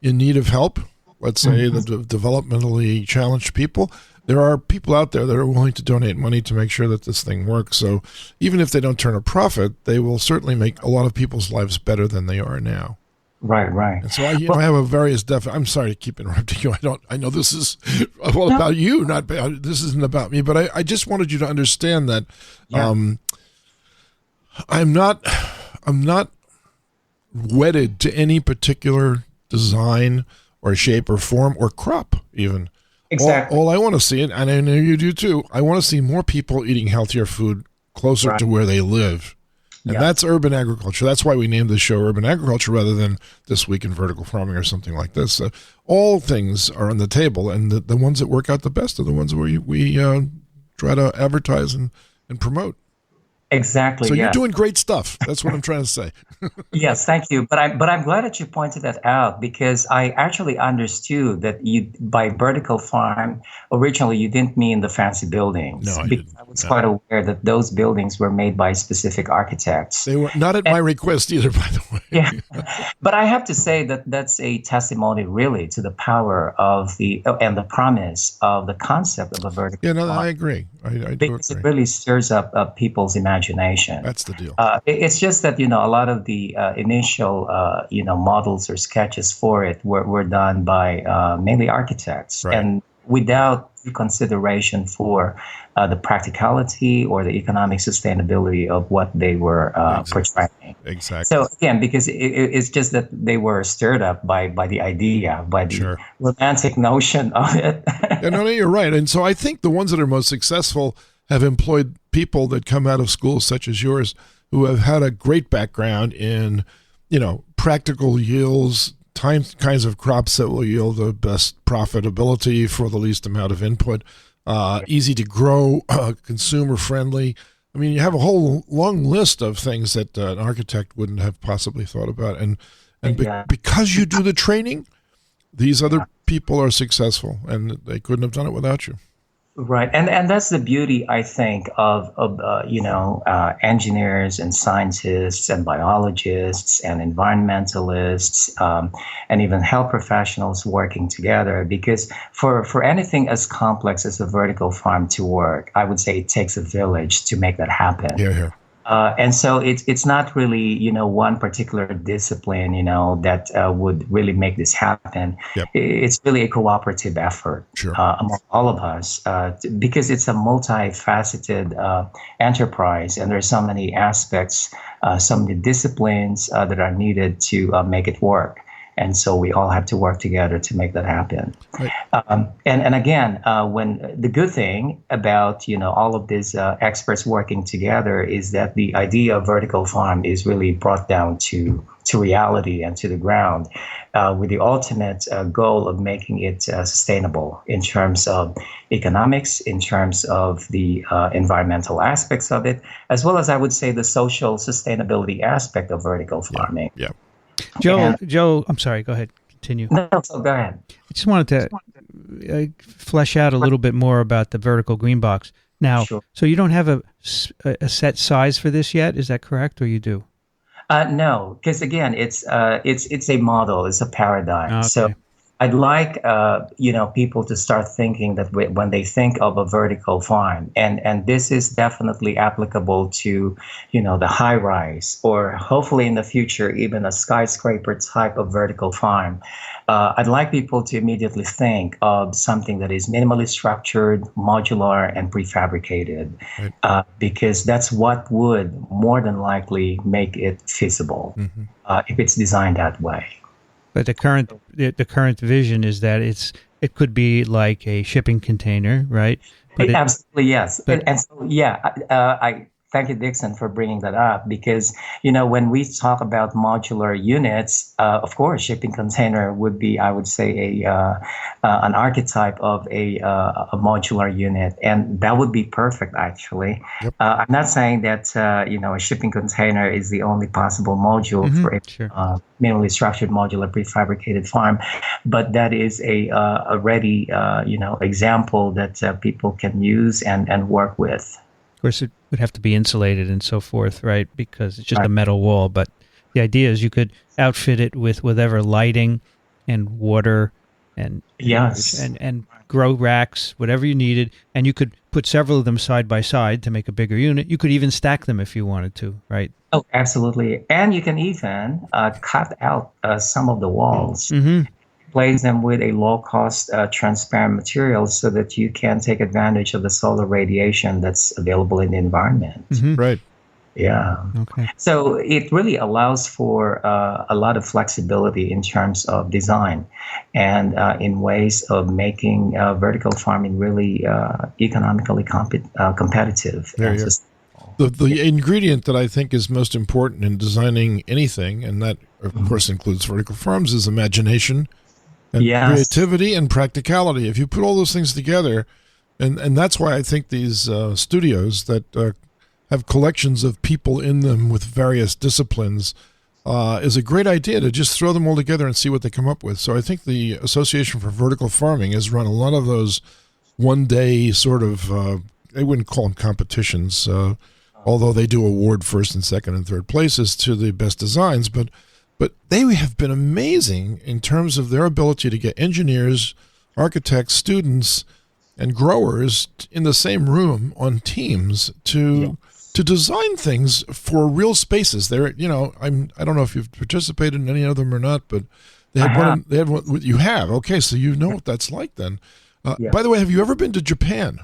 Speaker 1: in need of help, let's say the developmentally challenged people, there are people out there that are willing to donate money to make sure that this thing works. So even if they don't turn a profit, they will certainly make a lot of people's lives better than they are now.
Speaker 3: Right.
Speaker 1: And so I have a various I'm sorry to keep interrupting you. I know this is about you, this isn't about me, but I just wanted you to understand that I'm not wedded to any particular design or shape or form or crop even.
Speaker 3: Exactly.
Speaker 1: All I want to see, and I know you do too, I want to see more people eating healthier food closer to where they live. And that's urban agriculture. That's why we named the show Urban Agriculture rather than This Week in Vertical Farming or something like this. All things are on the table, and the ones that work out the best are the ones where we try to advertise and promote.
Speaker 3: Exactly.
Speaker 1: So you're doing great stuff. That's what I'm trying to say.
Speaker 3: Yes, thank you. But I'm glad that you pointed that out, because I actually understood that by vertical farm originally you didn't mean the fancy buildings.
Speaker 1: No, I
Speaker 3: because
Speaker 1: didn't.
Speaker 3: I was quite aware that those buildings were made by specific architects.
Speaker 1: They were not at my request either, by the way.
Speaker 3: Yeah, but I have to say that that's a testimony really to the power of and the promise of the concept of a vertical farm.
Speaker 1: I agree. I do
Speaker 3: because
Speaker 1: agree.
Speaker 3: it really stirs up people's imagination.
Speaker 1: That's the deal.
Speaker 3: It's just that, a lot of the initial, models or sketches for it were done by mainly architects, and without consideration for the practicality or the economic sustainability of what they were portraying.
Speaker 1: Exactly.
Speaker 3: So again, because it's just that they were stirred up by the idea, by the romantic notion of it.
Speaker 1: No, you're right. And so I think the ones that are most successful have employed people that come out of schools such as yours who have had a great background in, practical yields, kinds of crops that will yield the best profitability for the least amount of input, easy to grow, consumer friendly. I mean, you have a whole long list of things that an architect wouldn't have possibly thought about. And because you do the training, these other people are successful, and they couldn't have done it without you.
Speaker 3: Right, and that's the beauty, I think, of engineers and scientists and biologists and environmentalists and even health professionals working together. Because for anything as complex as a vertical farm to work, I would say it takes a village to make that happen.
Speaker 1: Yeah.
Speaker 3: And so it's not really, one particular discipline, that would really make this happen.
Speaker 1: Yep.
Speaker 3: It's really a cooperative effort
Speaker 1: Sure.
Speaker 3: among all of us because it's a multifaceted enterprise, and there's so many aspects, so many disciplines that are needed to make it work. And so we all have to work together to make that happen.
Speaker 1: Right.
Speaker 3: And again, when the good thing about all of these experts working together is that the idea of vertical farm is really brought down to reality and to the ground, with the ultimate goal of making it sustainable in terms of economics, in terms of the environmental aspects of it, as well as I would say the social sustainability aspect of vertical farming.
Speaker 1: Yeah.
Speaker 2: Joe, I'm sorry, go ahead, continue.
Speaker 3: No, so go ahead.
Speaker 2: I just wanted to flesh out a little bit more about the vertical Greenbox. Now,
Speaker 3: Sure.
Speaker 2: So you don't have a set size for this yet, is that correct, or you do?
Speaker 3: No, because again, it's a model, it's a paradigm.
Speaker 2: Okay.
Speaker 3: So I'd like people to start thinking that when they think of a vertical farm, and this is definitely applicable to the high rise, or hopefully in the future even a skyscraper type of vertical farm. I'd like people to immediately think of something that is minimally structured, modular, and prefabricated,
Speaker 1: Right.
Speaker 3: because that's what would more than likely make it feasible if it's designed that way.
Speaker 2: But the current vision is that it could be like a shipping container, right? But
Speaker 3: Absolutely, yes.
Speaker 2: but-
Speaker 3: And so, I thank you, Dickson, for bringing that up, because, when we talk about modular units, of course, shipping container would be, I would say, an archetype of a modular unit, and that would be perfect, actually.
Speaker 1: Yep.
Speaker 3: I'm not saying that, a shipping container is the only possible module for a
Speaker 2: sure.
Speaker 3: minimally structured modular prefabricated farm, but that is a ready, example that people can use and work with.
Speaker 2: Of course, it would have to be insulated and so forth, right? Because it's just
Speaker 3: Right.
Speaker 2: a metal wall. But the idea is you could outfit it with whatever lighting and water and
Speaker 3: Yes.
Speaker 2: and grow racks, whatever you needed, and you could put several of them side by side to make a bigger unit. You could even stack them if you wanted to, right?
Speaker 3: Oh, absolutely. And you can even cut out some of the walls, replace them with a low-cost transparent material so that you can take advantage of the solar radiation that's available in the environment.
Speaker 1: Right.
Speaker 3: Yeah.
Speaker 2: Okay.
Speaker 3: So it really allows for a lot of flexibility in terms of design and in ways of making vertical farming really economically competitive.
Speaker 1: There
Speaker 3: and
Speaker 1: you go.
Speaker 3: sustainable.
Speaker 1: The ingredient that I think is most important in designing anything, and that of course includes vertical farms, is imagination and
Speaker 3: Yes.
Speaker 1: creativity and practicality. If you put all those things together, and that's why I think these studios that have collections of people in them with various disciplines is a great idea, to just throw them all together and see what they come up with. So I think the Association for Vertical Farming has run a lot of those one-day sort of, they wouldn't call them competitions, although they do award first and second and third places to the best designs, but they have been amazing in terms of their ability to get engineers, architects, students, and growers in the same room on teams to design things for real spaces. They're, I don't know if you've participated in any of them or not, but they had they had one. You have, okay, so you know what that's like then. By the way, have you ever been to Japan?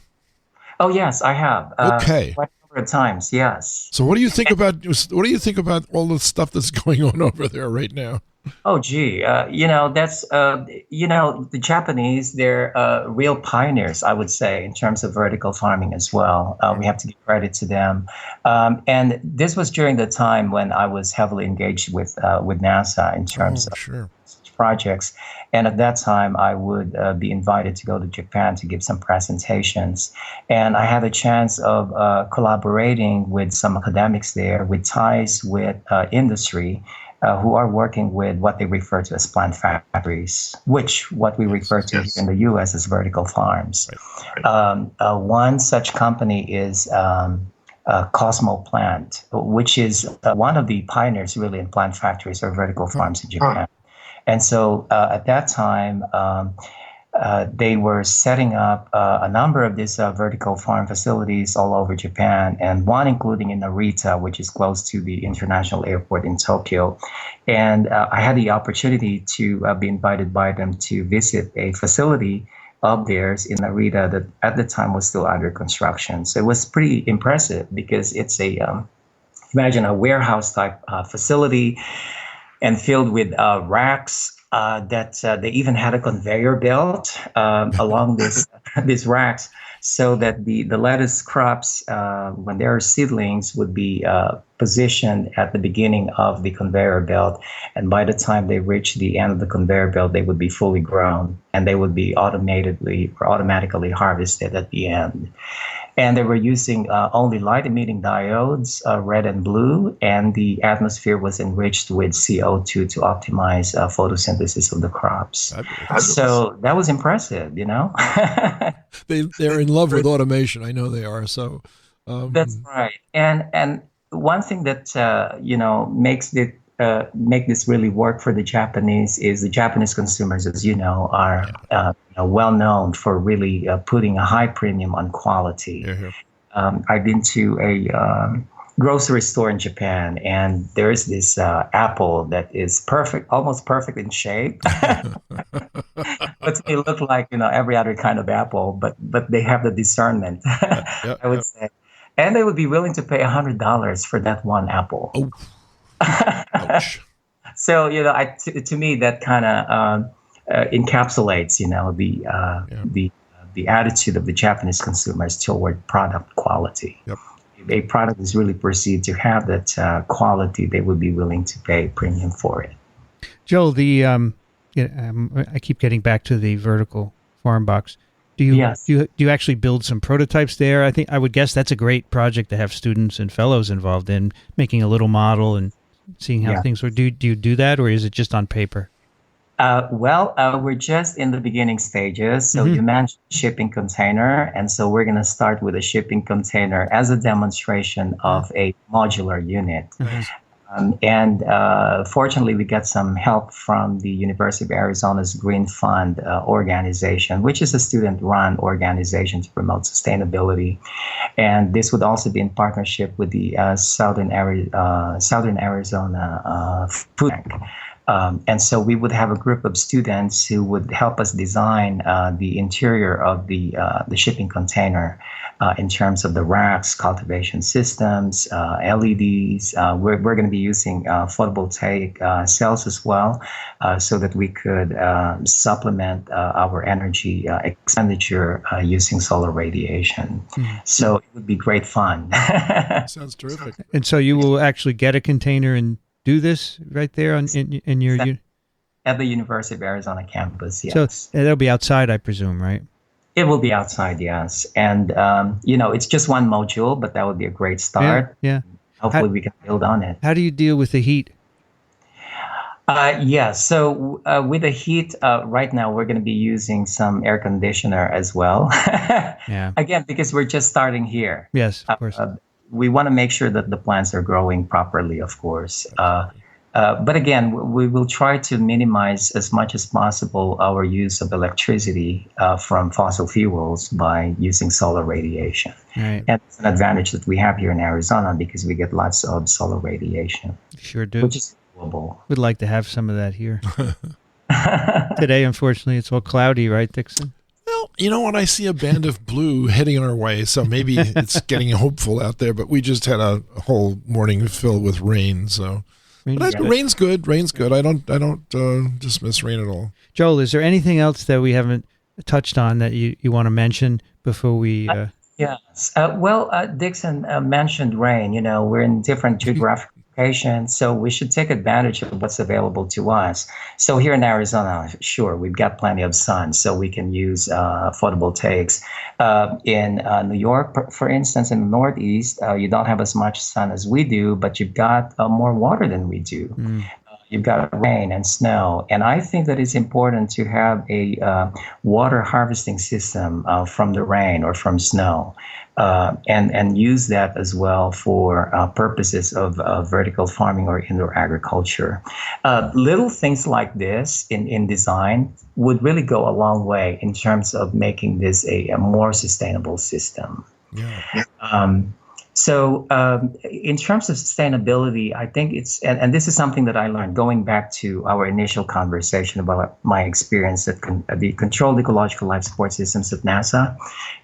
Speaker 3: Oh, yes, I have.
Speaker 1: Okay.
Speaker 3: Quite a number of times, yes.
Speaker 1: So what do you think about all the stuff that's going on over there right now?
Speaker 3: Oh, gee, that's, the Japanese, they're real pioneers, I would say, in terms of vertical farming as well. We have to give credit to them. And this was during the time when I was heavily engaged with NASA in terms of
Speaker 1: Sure.
Speaker 3: projects. And at that time, I would be invited to go to Japan to give some presentations. And I had a chance of collaborating with some academics there with ties with industry, who are working with what they refer to as plant factories, what we refer to here in the U.S. as vertical farms.
Speaker 1: Right.
Speaker 3: One such company is Cosmo Plant, which is one of the pioneers really in plant factories or vertical farms in Japan. And so at that time, they were setting up a number of these vertical farm facilities all over Japan, and one including in Narita, which is close to the international airport in Tokyo. And I had the opportunity to be invited by them to visit a facility of theirs in Narita that at the time was still under construction. So it was pretty impressive because it's imagine a warehouse type facility and filled with racks. That they even had a conveyor belt along these racks, so that the lettuce crops, when they are seedlings, would be positioned at the beginning of the conveyor belt, and by the time they reach the end of the conveyor belt, they would be fully grown, and they would be automatically harvested at the end. And they were using only light-emitting diodes, red and blue, and the atmosphere was enriched with CO2 to optimize photosynthesis of the crops. So that was impressive,
Speaker 1: They're in love with automation. I know they are. So
Speaker 3: that's right. And one thing that make this really work for the Japanese is the Japanese consumers, as you know, are well known for really putting a high premium on quality. I've been to a grocery store in Japan, and there's this apple that is perfect, almost perfect in shape. But they look like every other kind of apple, but they have the discernment, I would say, and they would be willing to pay $100 for that one apple.
Speaker 1: Oh. Ouch.
Speaker 3: So to me that kind of encapsulates the attitude of the Japanese consumers toward product quality.
Speaker 1: Yep.
Speaker 3: If a product is really perceived to have that quality, they would be willing to pay a premium for it.
Speaker 2: Joel, I keep getting back to the vertical farm box. Do you actually build some prototypes there? I would guess that's a great project to have students and fellows involved in, making a little model and seeing how things work. Do you do that, or is it just on paper?
Speaker 3: We're just in the beginning stages. So you mentioned shipping container, and so we're going to start with a shipping container as a demonstration of a modular unit. Fortunately, we got some help from the University of Arizona's Green Fund organization, which is a student-run organization to promote sustainability. And this would also be in partnership with the Southern Arizona Food Bank. And so we would have a group of students who would help us design the interior of the shipping container in terms of the racks, cultivation systems, LEDs. We're going to be using photovoltaic cells as well, so that we could supplement our energy expenditure using solar radiation. So it would be great fun.
Speaker 1: Sounds terrific.
Speaker 2: And so you will actually get a container and do this right there in your
Speaker 3: at the University of Arizona campus. Yes.
Speaker 2: So that'll be outside, I presume, right?
Speaker 3: It will be outside, yes. And it's just one module, but that would be a great start.
Speaker 2: Yeah.
Speaker 3: Hopefully, we can build on it.
Speaker 2: How do you deal with the heat?
Speaker 3: So with the heat, right now we're going to be using some air conditioner as well. Again, because we're just starting here.
Speaker 2: Yes, of course.
Speaker 3: We want to make sure that the plants are growing properly, of course. But again, we will try to minimize as much as possible our use of electricity from fossil fuels by using solar radiation.
Speaker 2: Right.
Speaker 3: And it's an advantage that we have here in Arizona because we get lots of solar radiation.
Speaker 2: Sure do.
Speaker 3: Which is doable.
Speaker 2: We'd like to have some of that here. Today, unfortunately, it's all cloudy, right, Dickson?
Speaker 1: Well, you know what? I see a band of blue heading our way, so maybe it's getting hopeful out there. But we just had a whole morning filled with rain, so rain's good. Rain's good. I don't dismiss rain at all.
Speaker 2: Joel, is there anything else that we haven't touched on that you want to mention before we?
Speaker 3: Yes. Dickson mentioned rain. We're in different geographic locations, so we should take advantage of what's available to us. So here in Arizona, sure, we've got plenty of sun, so we can use photovoltaics. In New York, for instance, in the Northeast, you don't have as much sun as we do, but you've got more water than we do. you've got rain and snow. And I think that it's important to have a water harvesting system from the rain or from snow. And use that as well for purposes of vertical farming or indoor agriculture. Little things like this in design would really go a long way in terms of making this a more sustainable system.
Speaker 1: Yeah.
Speaker 3: So in terms of sustainability, I think it's, and this is something that I learned going back to our initial conversation about my experience at the Controlled Ecological Life Support Systems at NASA,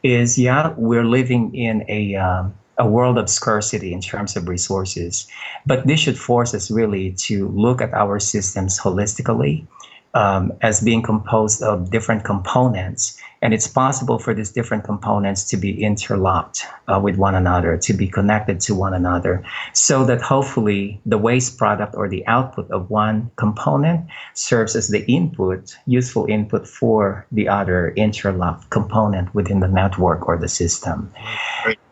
Speaker 3: is, we're living in a world of scarcity in terms of resources, but this should force us really to look at our systems holistically, as being composed of different components. And it's possible for these different components to be interlocked with one another, to be connected to one another, so that hopefully the waste product or the output of one component serves as the input, useful input for the other interlocked component within the network or the system.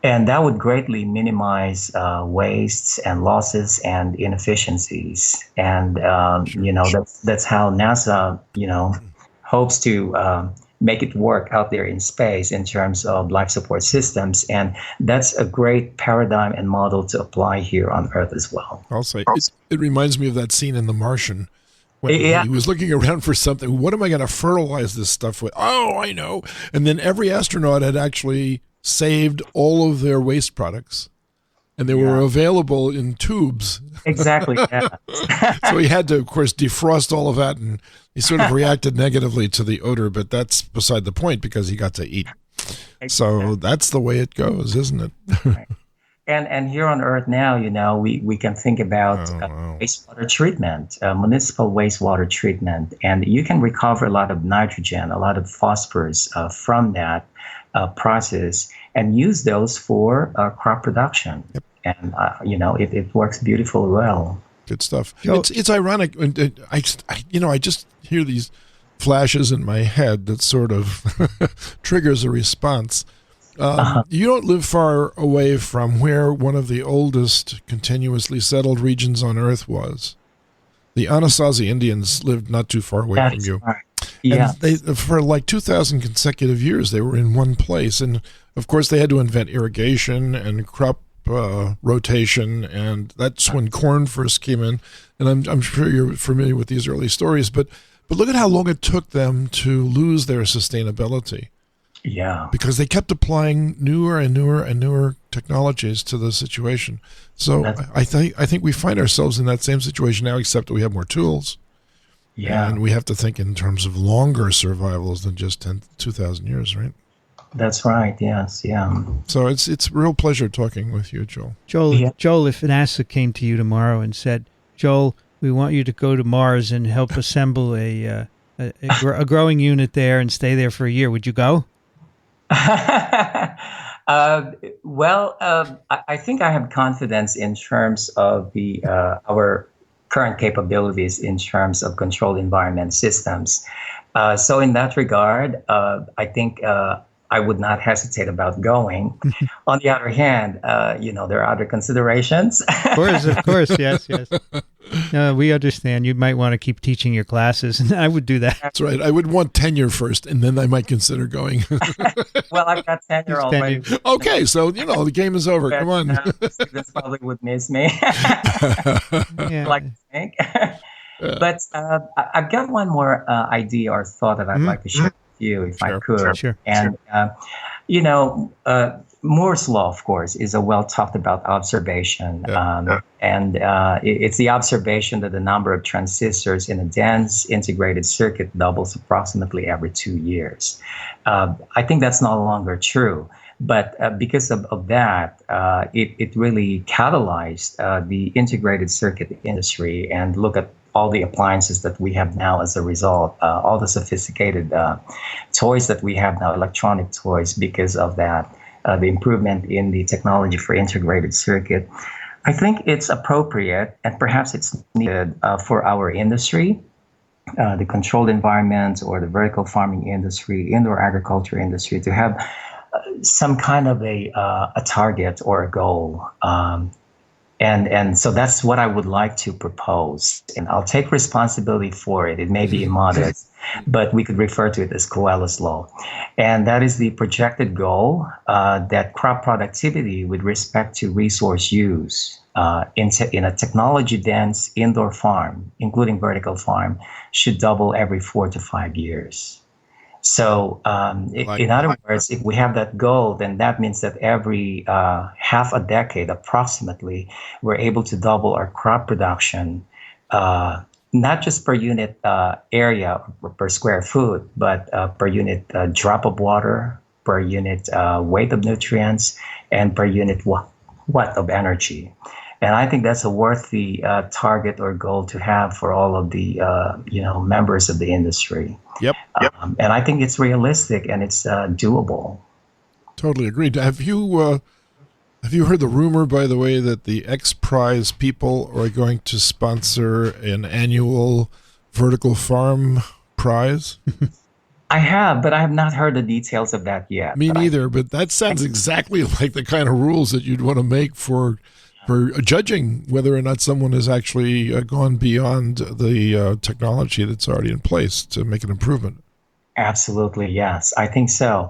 Speaker 3: And that would greatly minimize wastes and losses and inefficiencies. And, that's how NASA, hopes to make it work out there in space in terms of life support systems. And that's a great paradigm and model to apply here on Earth as well.
Speaker 1: I'll say it reminds me of that scene in The Martian when he was looking around for something. What am I going to fertilize this stuff with? Oh, I know. And then every astronaut had actually saved all of their waste products, and they were available in tubes.
Speaker 3: Exactly. Yeah.
Speaker 1: So he had to, of course, defrost all of that, and he sort of reacted negatively to the odor, but that's beside the point because he got to eat. Exactly. So that's the way it goes, isn't it?
Speaker 3: Right. And here on Earth now, we can think about wastewater treatment, municipal wastewater treatment, and you can recover a lot of nitrogen, a lot of phosphorus from that process, and use those for crop production. Yep. And it works beautifully well.
Speaker 1: Good stuff. It's ironic. I just hear these flashes in my head that sort of triggers a response. You don't live far away from where one of the oldest continuously settled regions on Earth was. The Anasazi Indians lived not too far away from you.
Speaker 3: Right. Yeah.
Speaker 1: And they, for like 2,000 consecutive years, they were in one place. And, of course, they had to invent irrigation and crop rotation, and that's when corn first came in. And I'm sure you're familiar with these early stories, but look at how long it took them to lose their sustainability.
Speaker 3: Yeah.
Speaker 1: Because they kept applying newer and newer and newer technologies to the situation. So I think we find ourselves in that same situation now, except that we have more tools.
Speaker 3: Yeah.
Speaker 1: And we have to think in terms of longer survivals than just 2,000 years, right?
Speaker 3: That's right. Yes. Yeah.
Speaker 1: So it's a real pleasure talking with you, Joel.
Speaker 2: Joel, if NASA came to you tomorrow and said, Joel, we want you to go to Mars and help assemble a growing unit there and stay there for a year, would you go?
Speaker 3: I think I have confidence in terms of our current capabilities in terms of controlled environment systems. So in that regard, I think I would not hesitate about going. On the other hand, there are other considerations.
Speaker 2: Of course, yes. We understand. You might want to keep teaching your classes, and I would do that.
Speaker 1: That's right. I would want tenure first, and then I might consider going.
Speaker 3: Well, I've got tenure already.
Speaker 1: Okay, so, the game is over. Come on.
Speaker 3: Students probably would miss me. Like to think. But I've got one more idea or thought that I'd like to share with you, if I could.
Speaker 2: Sure.
Speaker 3: And, Moore's law, of course, is a well talked about observation. And it's the observation that the number of transistors in a dense integrated circuit doubles approximately every 2 years. I think that's no longer true. But because of that, it really catalyzed the integrated circuit industry. And look at all the appliances that we have now as a result, all the sophisticated toys that we have now, electronic toys, because of that, the improvement in the technology for integrated circuit. I think it's appropriate, and perhaps it's needed for our industry, the controlled environments or the vertical farming industry, indoor agriculture industry, to have some kind of a target or a goal And so that's what I would like to propose. And I'll take responsibility for it. It may be modest, but we could refer to it as Coello's Law. And that is the projected goal that crop productivity with respect to resource use in a technology-dense indoor farm, including vertical farm, should double every 4 to 5 years. So, in other words, if we have that goal, then that means that every half a decade, approximately, we're able to double our crop production, not just per unit area or per square foot, but per unit drop of water, per unit weight of nutrients, and per unit watt of energy. And I think that's a worthy target or goal to have for all of the members of the industry.
Speaker 1: Yep.
Speaker 3: And I think it's realistic and it's doable.
Speaker 1: Totally agreed. Have you heard the rumor, by the way, that the X Prize people are going to sponsor an annual vertical farm prize?
Speaker 3: I have, but I have not heard the details of that yet.
Speaker 1: Me neither, but that sounds exactly like the kind of rules that you'd want to make for judging whether or not someone has actually gone beyond the technology that's already in place to make an improvement.
Speaker 3: Absolutely, yes. I think so.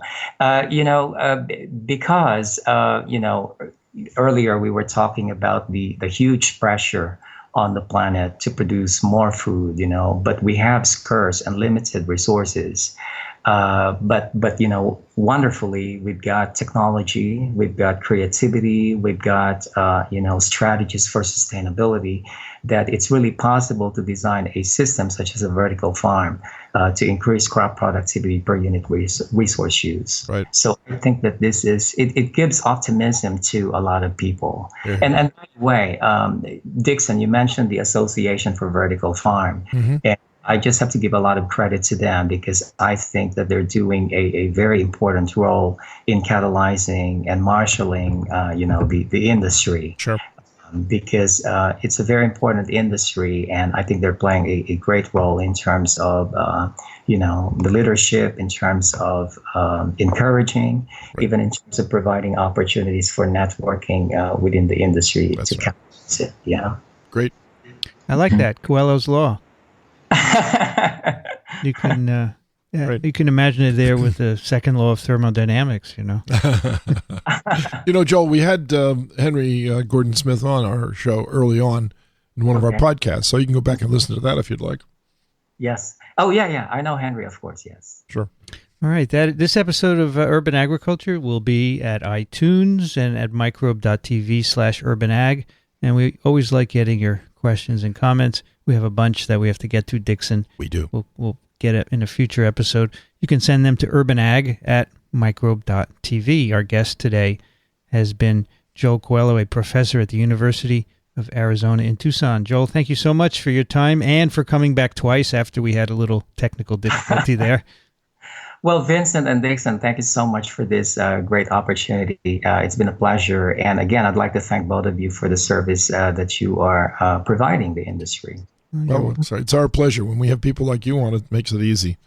Speaker 3: Because, earlier we were talking about the huge pressure on the planet to produce more food, but we have scarce and limited resources. But wonderfully, we've got technology, we've got creativity, we've got, strategies for sustainability, that it's really possible to design a system such as a vertical farm to increase crop productivity per unit resource use.
Speaker 1: Right.
Speaker 3: So I think that this is, it gives optimism to a lot of people. Mm-hmm. And by the way, Dickson, you mentioned the Association for Vertical Farm. Mm-hmm. And I just have to give a lot of credit to them because I think that they're doing a very important role in catalyzing and marshaling, the industry.
Speaker 1: Sure.
Speaker 3: Because it's a very important industry, and I think they're playing a great role in terms of, the leadership, in terms of encouraging, right. Even in terms of providing opportunities for networking within the industry.
Speaker 1: That's
Speaker 3: to
Speaker 1: right.
Speaker 3: catalyze it. Yeah.
Speaker 1: Great.
Speaker 2: I like that. Coello's Law. You can
Speaker 1: right.
Speaker 2: You can imagine it there with the second law of thermodynamics,
Speaker 1: Joel, we had Henry Gordon Smith on our show early on in one of our podcasts, so you can go back and listen to that if you'd like.
Speaker 3: Yes. Oh, yeah. I know Henry, of course, yes.
Speaker 1: Sure.
Speaker 2: All right. This episode of Urban Agriculture will be at iTunes and at microbe.tv/urbanag, and we always like getting your questions and comments. We have a bunch that we have to get to, Dickson.
Speaker 1: We do.
Speaker 2: We'll get it in a future episode. You can send them to urbanag@microbe.tv. Our guest today has been Joel Cuello, a professor at the University of Arizona in Tucson. Joel, thank you so much for your time and for coming back twice after we had a little technical difficulty there.
Speaker 3: Well, Vincent and Dickson, thank you so much for this great opportunity. It's been a pleasure. And again, I'd like to thank both of you for the service that you are providing the industry.
Speaker 1: Well, it's our pleasure. When we have people like you on, it makes it easy.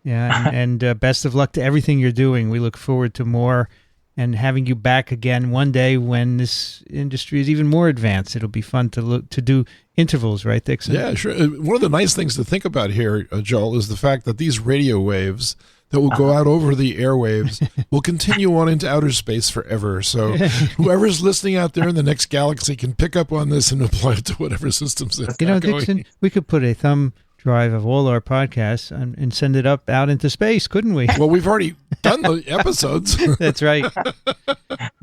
Speaker 2: Yeah, and best of luck to everything you're doing. We look forward to more and having you back again one day when this industry is even more advanced. It'll be fun to do intervals, right, Dickson?
Speaker 1: Yeah, sure. One of the nice things to think about here, Joel, is the fact that these radio waves that will go out over the airwaves will continue on into outer space forever. So whoever's listening out there in the next galaxy can pick up on this and apply it to whatever systems they've got going.
Speaker 2: Dickson, we could put a thumb drive of all our podcasts and send it up out into space, couldn't we?
Speaker 1: Well, we've already done the episodes.
Speaker 2: That's right.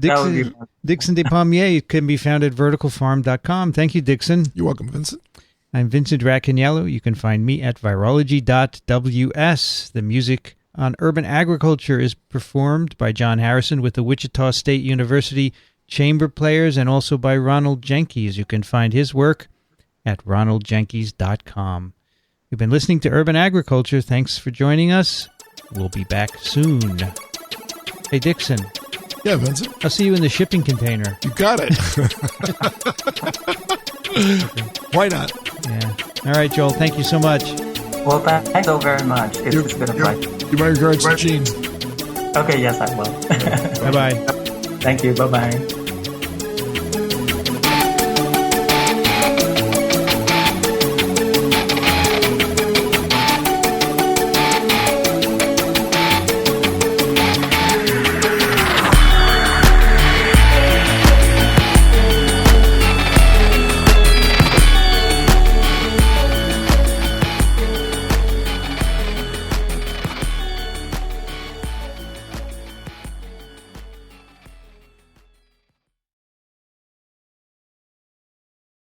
Speaker 2: Dickson Despommier can be found at verticalfarm.com. Thank you, Dickson.
Speaker 1: You're welcome, Vincent.
Speaker 2: I'm Vincent Racaniello. You can find me at virology.ws. The music on Urban Agriculture is performed by John Harrison with the Wichita State University Chamber Players and also by Ronald Jenkins. You can find his work at ronaldjenkins.com. You've been listening to Urban Agriculture. Thanks for joining us. We'll be back soon. Hey, Dickson.
Speaker 1: Yeah, Vincent.
Speaker 2: I'll see you in the shipping container.
Speaker 1: You got it. Why not?
Speaker 2: Yeah. All right, Joel. Thank you so much.
Speaker 3: Well, thank you very much. It's been a pleasure.
Speaker 1: Give my regards to Gene.
Speaker 3: Okay, yes, I will.
Speaker 2: Bye-bye.
Speaker 3: Thank you. Bye-bye.